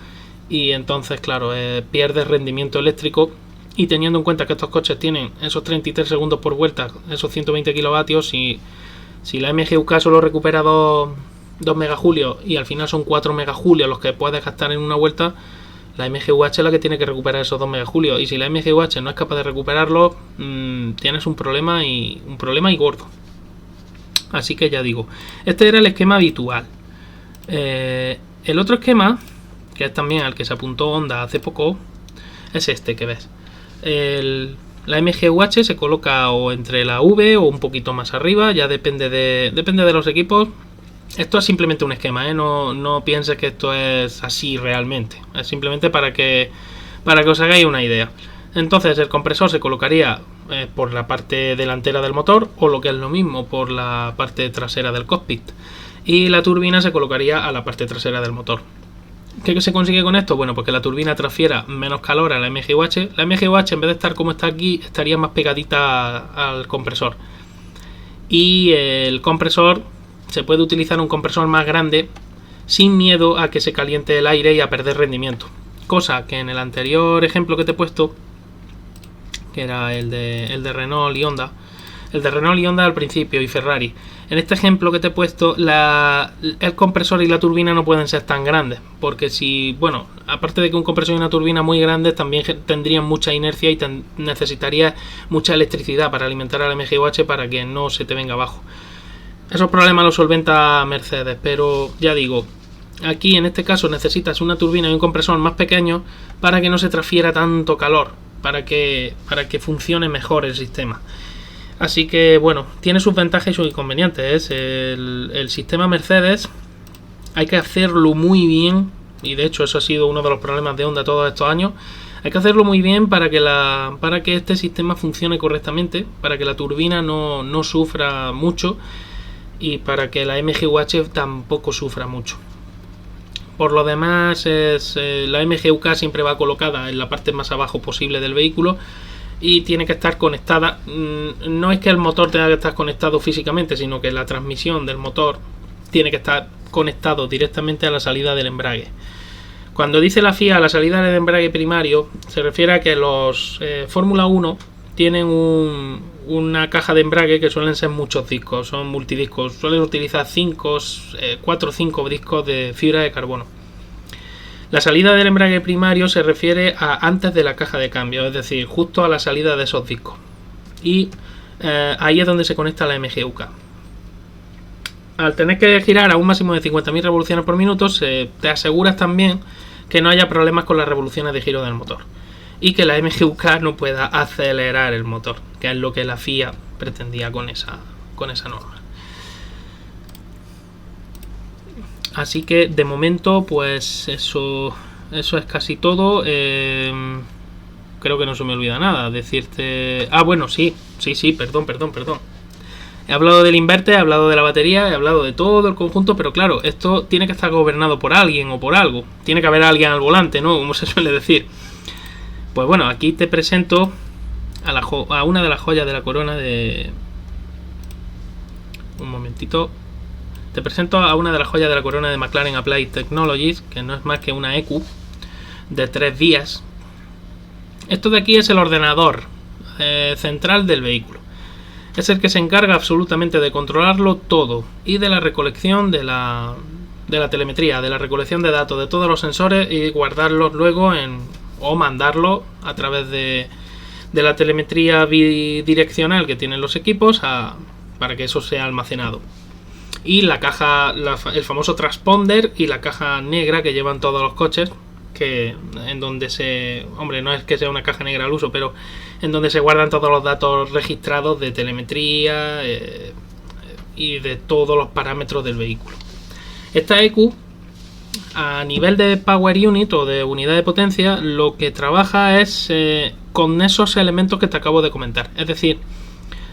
y entonces, claro, pierde rendimiento eléctrico. Y teniendo en cuenta que estos coches tienen esos 33 segundos por vuelta, esos 120 kilovatios, si la MGUK solo recupera 2 megajulios y al final son 4 megajulios los que puedes gastar en una vuelta, la MGUH es la que tiene que recuperar esos 2 megajulios. Y si la MGUH no es capaz de recuperarlo, tienes un problema y gordo. Así que ya digo, este era el esquema habitual. El otro esquema, que es también al que se apuntó Honda hace poco, es este que ves. La MGUH se coloca o entre la V o un poquito más arriba, ya depende de los equipos. Esto es simplemente un esquema, no pienses que esto es así realmente. Es simplemente para que os hagáis una idea. Entonces el compresor se colocaría por la parte delantera del motor, o lo que es lo mismo, por la parte trasera del cockpit. Y la turbina se colocaría a la parte trasera del motor. ¿Qué se consigue con esto? Bueno, pues que la turbina transfiera menos calor a la MGUH. La MGUH, en vez de estar como está aquí, estaría más pegadita al compresor. Y el compresor, se puede utilizar un compresor más grande sin miedo a que se caliente el aire y a perder rendimiento. Cosa que en el anterior ejemplo que te he puesto, que era el de Renault y Honda, el de Renault y Honda al principio y Ferrari. En este ejemplo que te he puesto, el compresor y la turbina no pueden ser tan grandes, porque bueno, aparte de que un compresor y una turbina muy grandes también tendrían mucha inercia y necesitaría mucha electricidad para alimentar a la MGUH para que no se te venga abajo. Esos problemas los solventa Mercedes, pero ya digo, aquí en este caso necesitas una turbina y un compresor más pequeños para que no se transfiera tanto calor, para que funcione mejor el sistema. Así que bueno, tiene sus ventajas y sus inconvenientes. El sistema Mercedes hay que hacerlo muy bien, y de hecho eso ha sido uno de los problemas de Honda todos estos años. Hay que hacerlo muy bien para que este sistema funcione correctamente, para que la turbina no sufra mucho y para que la MGUH tampoco sufra mucho. Por lo demás, la MGUK siempre va colocada en la parte más abajo posible del vehículo y tiene que estar conectada. No es que el motor tenga que estar conectado físicamente, sino que la transmisión del motor tiene que estar conectado directamente a la salida del embrague. Cuando dice la FIA la salida del embrague primario, se refiere a que los Fórmula 1 tienen una caja de embrague que suelen ser muchos discos, son multidiscos, suelen utilizar 4 o 5 discos de fibra de carbono. La salida del embrague primario se refiere a antes de la caja de cambio, es decir, justo a la salida de esos discos. Y ahí es donde se conecta la MGUK. Al tener que girar a un máximo de 50.000 revoluciones por minuto, te aseguras también que no haya problemas con las revoluciones de giro del motor. Y que la MGUK no pueda acelerar el motor, que es lo que la FIA pretendía con esa norma. Así que de momento pues eso es casi todo. Creo que no se me olvida nada decirte. Bueno, sí, perdón. He hablado del inverter, he hablado de la batería, he hablado de todo el conjunto, pero claro, esto tiene que estar gobernado por alguien o por algo. Tiene que haber alguien al volante, ¿no? Como se suele decir. Pues bueno, aquí te presento a una de las joyas de la corona de... Un momentito. Te presento a una de las joyas de la corona de McLaren Applied Technologies, que no es más que una EQ de 3 vías. Esto de aquí es el ordenador central del vehículo. Es el que se encarga absolutamente de controlarlo todo y de la recolección de la telemetría, de la recolección de datos de todos los sensores y guardarlos luego o mandarlo a través de la telemetría bidireccional que tienen los equipos para que eso sea almacenado. y la caja, el famoso transponder y la caja negra que llevan todos los coches, que en donde hombre, no es que sea una caja negra al uso, pero en donde se guardan todos los datos registrados de telemetría y de todos los parámetros del vehículo. Esta EQ, a nivel de Power Unit o de unidad de potencia, lo que trabaja es con esos elementos que te acabo de comentar. Es decir,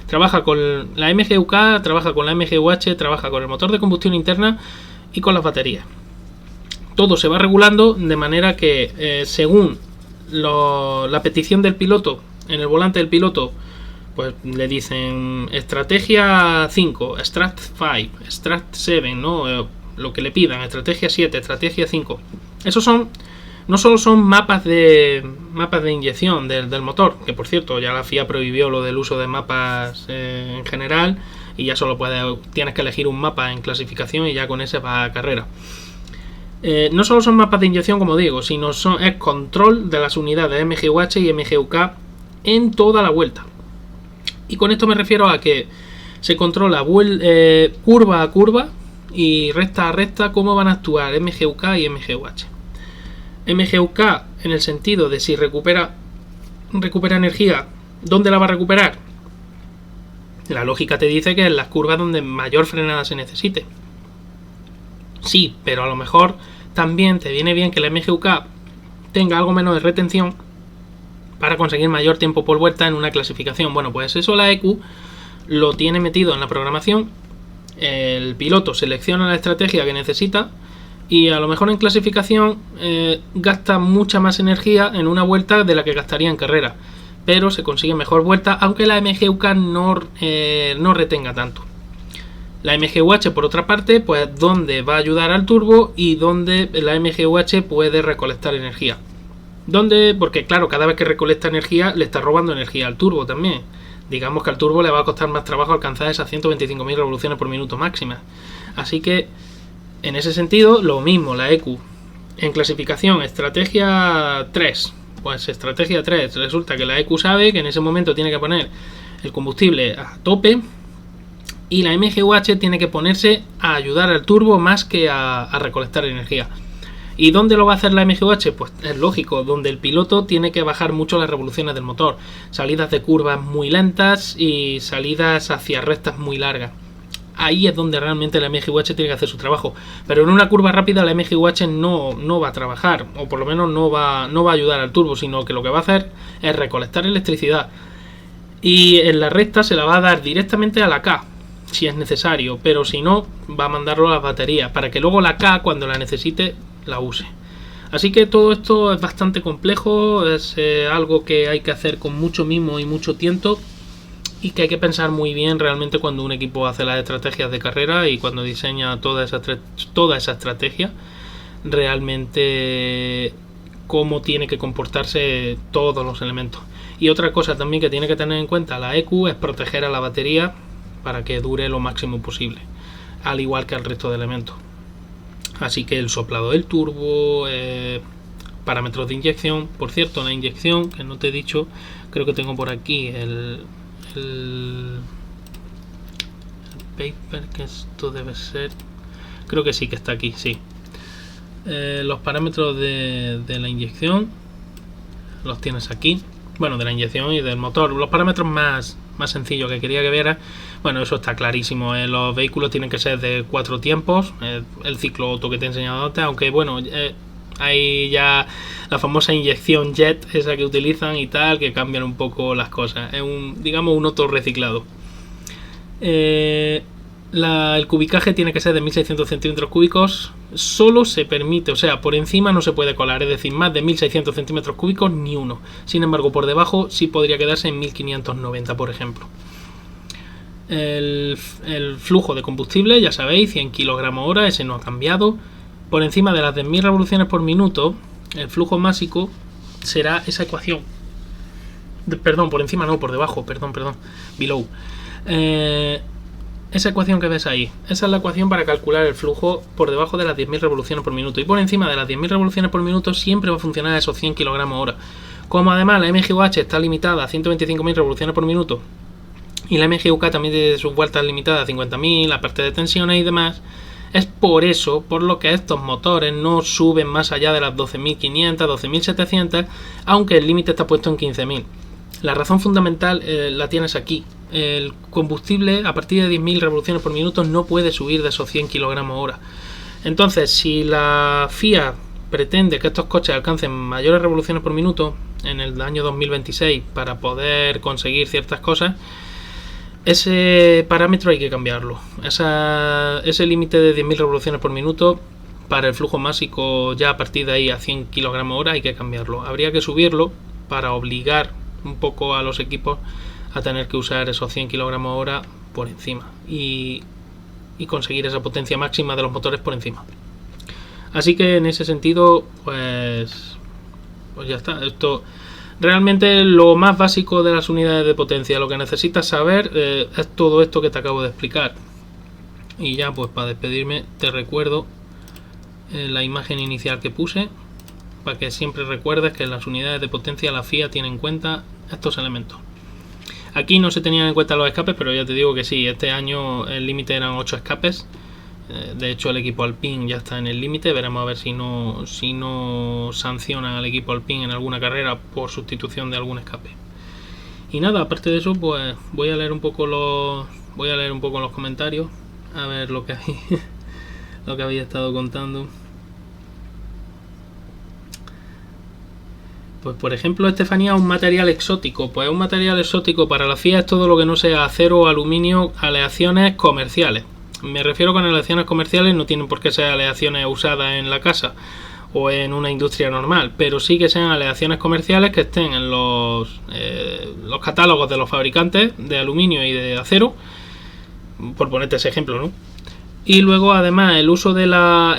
trabaja con la MGUK, trabaja con la MGUH, trabaja con el motor de combustión interna y con las baterías. Todo se va regulando de manera que según la petición del piloto, en el volante del piloto, pues le dicen estrategia 5, strat 5, strat 7, ¿no? Lo que le pidan, estrategia 7, estrategia 5. Esos no solo son mapas de inyección del motor, que por cierto ya la FIA prohibió lo del uso de mapas en general, y ya solo tienes que elegir un mapa en clasificación y ya con ese va a carrera. No solo son mapas de inyección, como digo, sino es control de las unidades MGUH y MGUK en toda la vuelta. Y con esto me refiero a que se controla curva a curva y recta a recta cómo van a actuar MGUK y MGUH. MGUK en el sentido de si recupera energía, ¿dónde la va a recuperar? La lógica te dice que en las curvas donde mayor frenada se necesite. Sí, pero a lo mejor también te viene bien que la MGUK tenga algo menos de retención para conseguir mayor tiempo por vuelta en una clasificación. Bueno, pues eso la EQ lo tiene metido en la programación. El piloto selecciona la estrategia que necesita y a lo mejor en clasificación gasta mucha más energía en una vuelta de la que gastaría en carrera, pero se consigue mejor vuelta, aunque la MGUK no retenga tanto. La MGUH, por otra parte, pues donde va a ayudar al turbo y donde la MGUH puede recolectar energía. Porque claro, cada vez que recolecta energía le está robando energía al turbo también. Digamos que al turbo le va a costar más trabajo alcanzar esas 125.000 revoluciones por minuto máximas. Así que, en ese sentido, lo mismo, la EQ. En clasificación, estrategia 3. Pues estrategia 3, resulta que la EQ sabe que en ese momento tiene que poner el combustible a tope y la MGUH tiene que ponerse a ayudar al turbo más que a recolectar energía. ¿Y dónde lo va a hacer la MGUH? Pues es lógico, donde el piloto tiene que bajar mucho las revoluciones del motor. Salidas de curvas muy lentas y salidas hacia rectas muy largas. Ahí es donde realmente la MGUH tiene que hacer su trabajo. Pero en una curva rápida la MGUH no va a trabajar, o por lo menos no va a ayudar al turbo, sino que lo que va a hacer es recolectar electricidad. Y en la recta se la va a dar directamente a la K, si es necesario, pero si no, va a mandarlo a las baterías, para que luego la K, cuando la necesite, la use. Así que todo esto es bastante complejo, es algo que hay que hacer con mucho mimo y mucho tiento, y que hay que pensar muy bien realmente cuando un equipo hace las estrategias de carrera y cuando diseña toda esa estrategia, realmente cómo tiene que comportarse todos los elementos. Y otra cosa también que tiene que tener en cuenta la EQ es proteger a la batería para que dure lo máximo posible, al igual que al resto de elementos. Así que el soplado del turbo, parámetros de inyección. Por cierto, la inyección, que no te he dicho, creo que tengo por aquí el paper, que esto debe ser, creo que sí que está aquí, sí. Los parámetros de la inyección los tienes aquí. Bueno, de la inyección y del motor. Los parámetros más sencillos que quería que vieras, bueno, eso está clarísimo. Los vehículos tienen que ser de 4 tiempos, el ciclo Otto que te he enseñado antes, aunque bueno, hay ya la famosa inyección jet, esa que utilizan y tal, que cambian un poco las cosas. Es digamos un Otto reciclado. El cubicaje tiene que ser de 1600 centímetros cúbicos. Solo se permite, o sea, por encima no se puede colar, es decir, más de 1600 centímetros cúbicos ni uno. Sin embargo, por debajo sí podría quedarse en 1590, por ejemplo. El flujo de combustible, ya sabéis, 100 kilogramos hora, ese no ha cambiado. Por encima de las 10.000 revoluciones por minuto, el flujo másico será esa ecuación. Perdón, por encima no, por debajo, perdón, below. Esa ecuación que ves ahí, esa es la ecuación para calcular el flujo por debajo de las 10.000 revoluciones por minuto. Y por encima de las 10.000 revoluciones por minuto siempre va a funcionar esos 100 kilogramos hora. Como además la MGUH está limitada a 125.000 revoluciones por minuto y la MGUK también tiene sus vueltas limitadas a 50.000, aparte de tensiones y demás. Es por eso por lo que estos motores no suben más allá de las 12.500, 12.700, aunque el límite está puesto en 15.000. La razón fundamental la tienes aquí. El combustible a partir de 10.000 revoluciones por minuto no puede subir de esos 100 kg/h. Entonces, si la FIA pretende que estos coches alcancen mayores revoluciones por minuto en el año 2026 para poder conseguir ciertas cosas, ese parámetro hay que cambiarlo. Ese límite de 10.000 revoluciones por minuto para el flujo másico, ya a partir de ahí a 100 kg/h, hay que cambiarlo. Habría que subirlo para obligar un poco a los equipos a tener que usar esos 100 kg/h por encima y conseguir esa potencia máxima de los motores por encima. Así que en ese sentido, pues ya está. Esto realmente lo más básico de las unidades de potencia. Lo que necesitas saber es todo esto que te acabo de explicar. Y ya, pues para despedirme, te recuerdo la imagen inicial que puse, para que siempre recuerdes que en las unidades de potencia la FIA tiene en cuenta estos elementos. Aquí no se tenían en cuenta los escapes, pero ya te digo que sí, este año el límite eran 8 escapes. De hecho, el equipo Alpine ya está en el límite. Veremos a ver si no sancionan al equipo Alpine en alguna carrera por sustitución de algún escape. Y nada, aparte de eso, pues voy a leer un poco los comentarios, a ver lo que había estado contando. Pues por ejemplo, Estefanía, un material exótico. Pues un material exótico para la FIA es todo lo que no sea acero o aluminio, aleaciones comerciales. Me refiero con aleaciones comerciales, no tienen por qué ser aleaciones usadas en la casa o en una industria normal, pero sí que sean aleaciones comerciales que estén en los catálogos de los fabricantes de aluminio y de acero, por ponerte ese ejemplo, ¿no? Y luego además el uso de la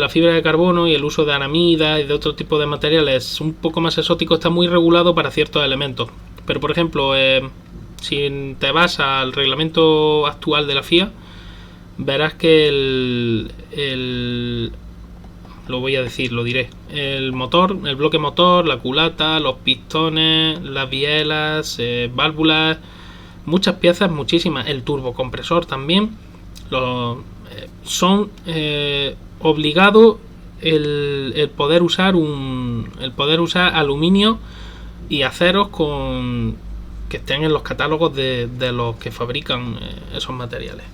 fibra de carbono y el uso de aramida y de otro tipo de materiales un poco más exóticos está muy regulado para ciertos elementos. Pero por ejemplo, si te vas al reglamento actual de la FIA, verás que lo diré. El motor, el bloque motor, la culata, los pistones, las bielas, válvulas, muchas piezas, muchísimas. El turbocompresor también. Son obligados el poder usar aluminio y aceros que estén en los catálogos de los que fabrican esos materiales.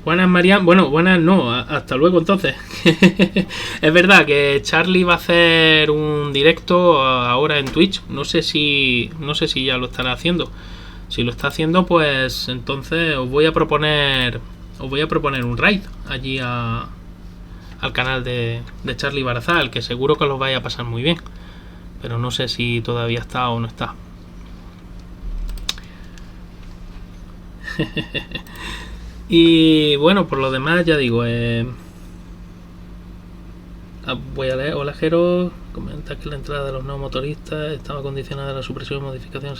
Buenas, Marian. Bueno, buenas no, hasta luego entonces. Es verdad que Charlie va a hacer un directo ahora en Twitch. No sé si ya lo estará haciendo. Si lo está haciendo, pues entonces os voy a proponer un raid allí al canal de Charlie Barazal, que seguro que los vais a pasar muy bien. Pero no sé si todavía está o no está. Y bueno, por lo demás ya digo, voy a leer. Hola, Jero, comenta que la entrada de los nuevos motoristas estaba condicionada a la supresión y modificación.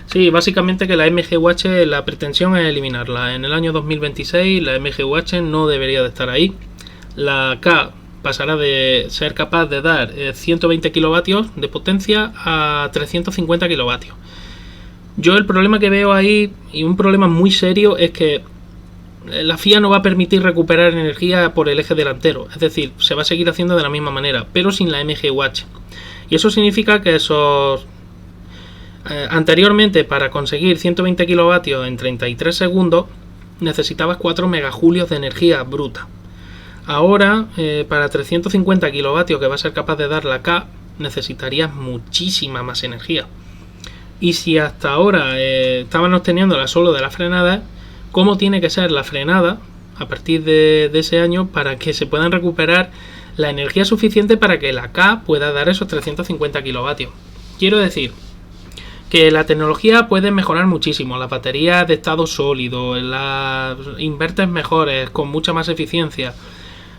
Sí, básicamente que la MGUH, la pretensión es eliminarla. En el año 2026 la MGUH no debería de estar ahí. La K pasará de ser capaz de dar 120 kilovatios de potencia a 350 kilovatios. Yo el problema que veo ahí, y un problema muy serio, es que la FIA no va a permitir recuperar energía por el eje delantero, es decir, se va a seguir haciendo de la misma manera, pero sin la MGUH. Y eso significa que anteriormente, para conseguir 120 kilovatios en 33 segundos, necesitabas 4 megajulios de energía bruta. Ahora, para 350 kilovatios que va a ser capaz de dar la K, necesitarías muchísima más energía. Y si hasta ahora estaban obteniéndola solo de la frenada, ¿cómo tiene que ser la frenada a partir de ese año para que se puedan recuperar la energía suficiente para que la K pueda dar esos 350 kilovatios? Quiero decir que la tecnología puede mejorar muchísimo, las baterías de estado sólido, las inverters mejores, con mucha más eficiencia,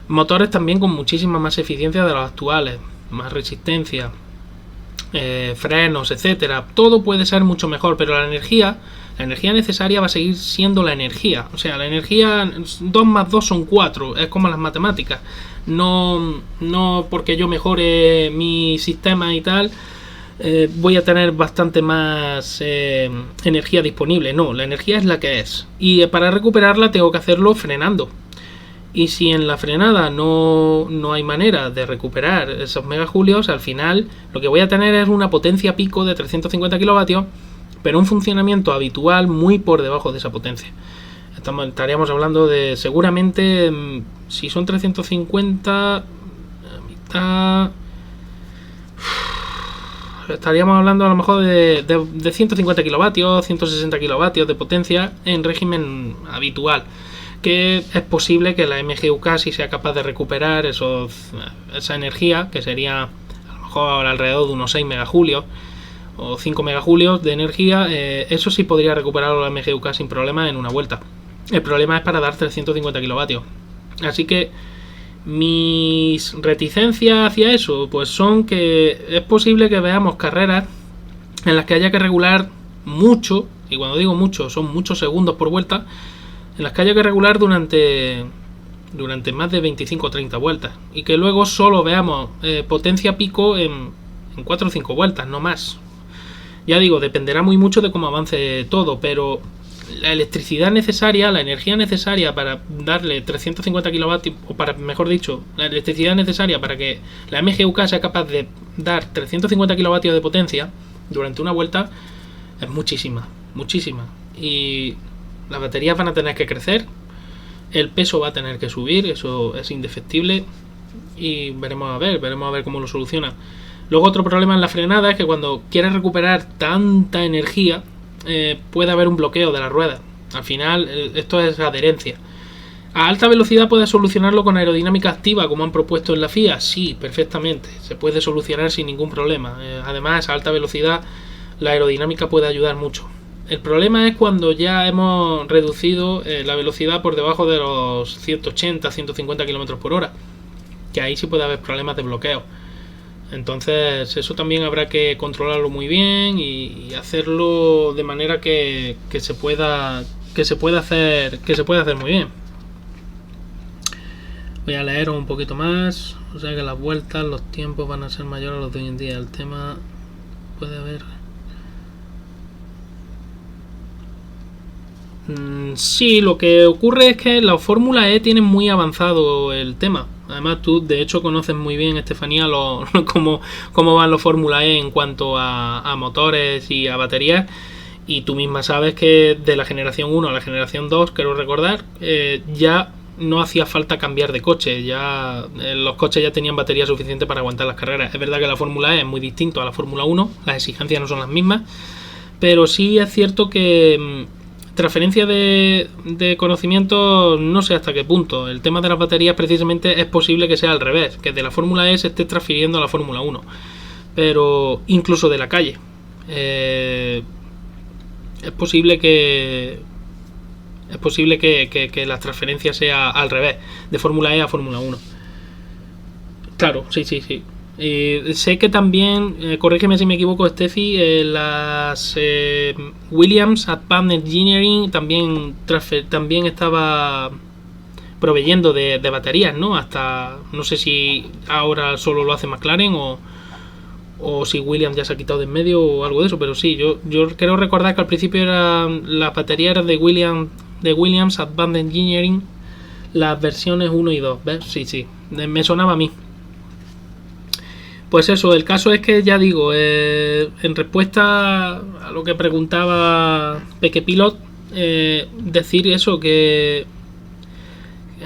motores también con muchísima más eficiencia de los actuales, más resistencia, frenos, etcétera. Todo puede ser mucho mejor, pero la energía necesaria va a seguir siendo la energía. O sea, la energía 2 más 2 son 4, es como las matemáticas. No porque yo mejore mi sistema y tal, voy a tener bastante más energía disponible. No, la energía es la que es. Y para recuperarla tengo que hacerlo frenando. Y si en la frenada no hay manera de recuperar esos megajulios, al final lo que voy a tener es una potencia pico de 350 kilovatios, pero un funcionamiento habitual muy por debajo de esa potencia. Estaríamos hablando de seguramente, si son 350, a mitad, estaríamos hablando a lo mejor de 150 kilovatios, 160 kilovatios de potencia en régimen habitual, que es posible que la MGUK sí sea capaz de recuperar esa energía, que sería a lo mejor alrededor de unos 6 megajulios o 5 megajulios de energía. Eso sí podría recuperarlo la MGUK sin problema en una vuelta. El problema es para dar 350 kilovatios. Así que mis reticencias hacia eso pues son que es posible que veamos carreras en las que haya que regular mucho, y cuando digo mucho son muchos segundos por vuelta, en las que haya que regular durante más de 25 o 30 vueltas, y que luego solo veamos potencia pico en 4 o 5 vueltas, no más. Ya digo, dependerá muy mucho de cómo avance todo, pero la electricidad necesaria, la energía necesaria para darle 350 kilovatios, o para, mejor dicho, la electricidad necesaria para que la MGUK sea capaz de dar 350 kilovatios de potencia durante una vuelta es muchísima, muchísima. Y las baterías van a tener que crecer, el peso va a tener que subir, eso es indefectible, y veremos a ver cómo lo soluciona. Luego otro problema en la frenada es que cuando quieres recuperar tanta energía, puede haber un bloqueo de la rueda. Al final esto es adherencia. A alta velocidad puedes solucionarlo con aerodinámica activa, como han propuesto en la FIA. Sí, perfectamente, se puede solucionar sin ningún problema. Además, a alta velocidad la aerodinámica puede ayudar mucho. El problema es cuando ya hemos reducido la velocidad por debajo de los 180, 150 km por hora, que ahí sí puede haber problemas de bloqueo. Entonces eso también habrá que controlarlo muy bien y hacerlo de manera que se pueda hacer muy bien. Voy a leer un poquito más. O sea que las vueltas, los tiempos van a ser mayores a los de hoy en día. El tema puede haber. Sí, lo que ocurre es que la Fórmula E tiene muy avanzado el tema. Además, tú de hecho conoces muy bien, Estefanía, cómo van los Fórmula E en cuanto a motores y a baterías. Y tú misma sabes que de la generación 1 a la generación 2, quiero recordar, ya no hacía falta cambiar de coche. Ya los coches ya tenían batería suficiente para aguantar las carreras. Es verdad que la Fórmula E es muy distinto a la Fórmula 1, las exigencias no son las mismas, pero sí es cierto que transferencia de conocimiento no sé hasta qué punto. El tema de las baterías precisamente es posible que sea al revés, que de la Fórmula E se esté transfiriendo a la Fórmula 1, pero incluso de la calle es posible que la transferencia sea al revés, de Fórmula E a Fórmula 1. Claro, sí. Sé que también, corrígeme si me equivoco, Steffi, las Williams Advanced Engineering también estaba proveyendo de baterías, ¿no? Hasta, no sé si ahora solo lo hace McLaren o si Williams ya se ha quitado de en medio o algo de eso, pero sí, yo creo recordar que al principio las baterías eran de Williams Advanced Engineering, las versiones 1 y 2, ¿ves? Sí, me sonaba a mí. Pues eso, el caso es que ya digo, en respuesta a lo que preguntaba Peque Pilot, decir eso, que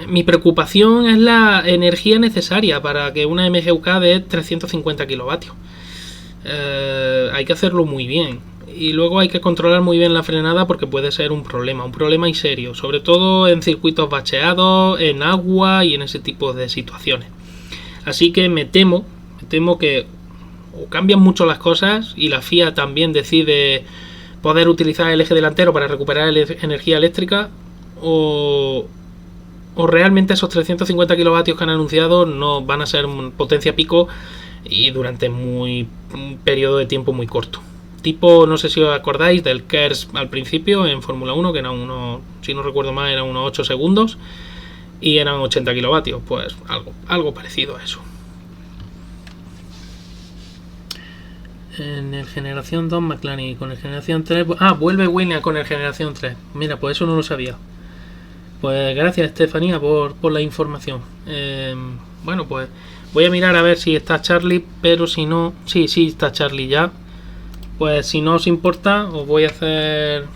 mi preocupación es la energía necesaria para que una MGUK dé 350 kilovatios. Hay que hacerlo muy bien. Y luego hay que controlar muy bien la frenada porque puede ser un problema y serio, sobre todo en circuitos bacheados, en agua y en ese tipo de situaciones. Así que me temo que o cambian mucho las cosas y la FIA también decide poder utilizar el eje delantero para recuperar energía eléctrica, o realmente esos 350 kilovatios que han anunciado no van a ser potencia pico y durante un periodo de tiempo muy corto. Tipo, no sé si os acordáis del KERS al principio en Fórmula 1, que eran si no recuerdo mal, eran unos 8 segundos y eran 80 kilovatios, pues algo parecido a eso. En el Generación 2 McLaren y con el Generación 3... Ah, vuelve Williams con el Generación 3. Mira, pues eso no lo sabía. Pues gracias, Estefanía, por la información. Bueno, pues voy a mirar a ver si está Charlie, pero si no... Sí, está Charlie ya. Pues si no os importa, os voy a hacer...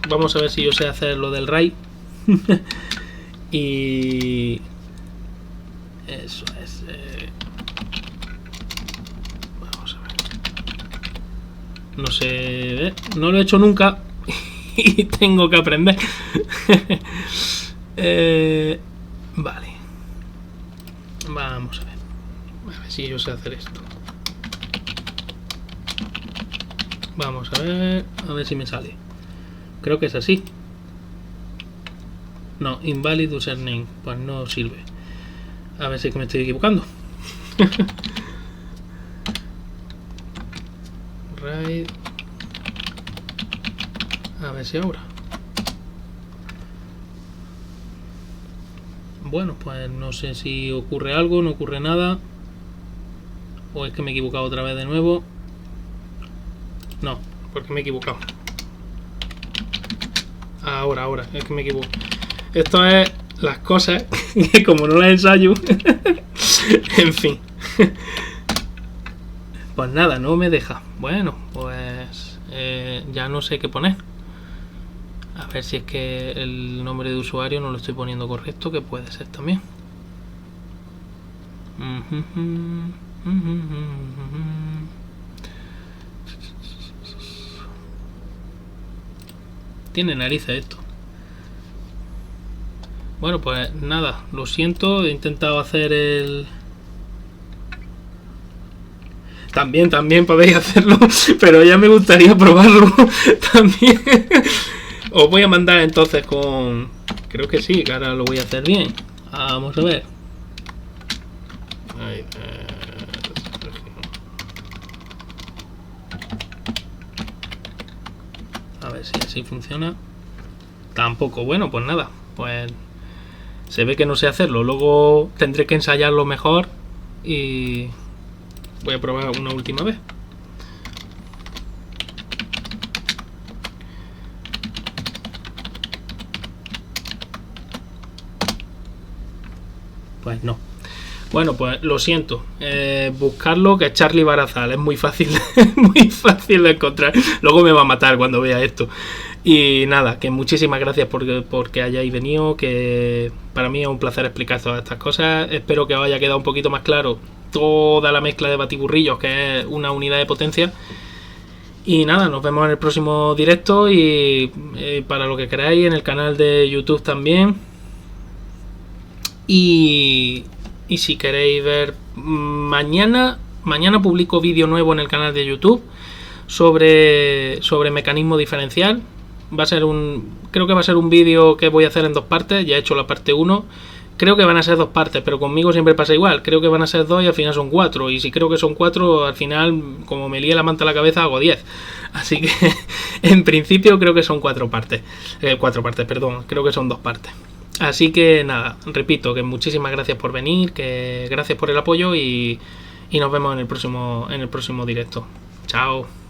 Vamos a ver si yo sé hacer lo del RAID. Y... Eso es... Vamos a ver. No sé... No lo he hecho nunca. Y tengo que aprender. Vale. Vamos a ver. A ver si yo sé hacer esto. Vamos a ver si me sale. Creo que es así. No, invalid username. Pues no sirve. A ver si es que me estoy equivocando. Right. A ver si ahora. Bueno, pues no sé si ocurre algo, no ocurre nada. O es que me he equivocado otra vez de nuevo. No, porque me he equivocado. Ahora, es que me equivoco. Esto es las cosas que como no las ensayo. En fin. Pues nada, no me deja. Bueno, pues ya no sé qué poner. A ver si es que el nombre de usuario no lo estoy poniendo correcto, que puede ser también. Tiene narices esto. Bueno, pues nada, lo siento, he intentado hacer el... También podéis hacerlo, pero ya me gustaría probarlo también. Os voy a mandar entonces con... Creo que sí, que ahora lo voy a hacer bien. Vamos a ver. A ver si así funciona. Tampoco, bueno, pues nada. Pues se ve que no sé hacerlo. Luego tendré que ensayarlo mejor y voy a probar una última vez. Pues no. Bueno, pues lo siento. Buscarlo, que es Charlie Barazal. Es muy fácil, muy fácil de encontrar. Luego me va a matar cuando vea esto. Y nada, que muchísimas gracias porque hayáis venido. Que para mí es un placer explicar todas estas cosas. Espero que os haya quedado un poquito más claro toda la mezcla de batiburrillos, que es una unidad de potencia. Y nada, nos vemos en el próximo directo. Y para lo que queráis, en el canal de YouTube también. Y si queréis ver, mañana publico vídeo nuevo en el canal de YouTube sobre mecanismo diferencial. Creo que va a ser un vídeo que voy a hacer en dos partes. Ya he hecho la parte 1. Creo que van a ser dos partes, pero conmigo siempre pasa igual. Creo que van a ser 2 y al final son 4. Y si creo que son 4, al final, como me líe la manta a la cabeza, hago 10. Así que, en principio, creo que son 4 partes. 4 partes, perdón. Creo que son 2 partes. Así que nada, repito que muchísimas gracias por venir, que gracias por el apoyo y nos vemos en el próximo directo. Chao.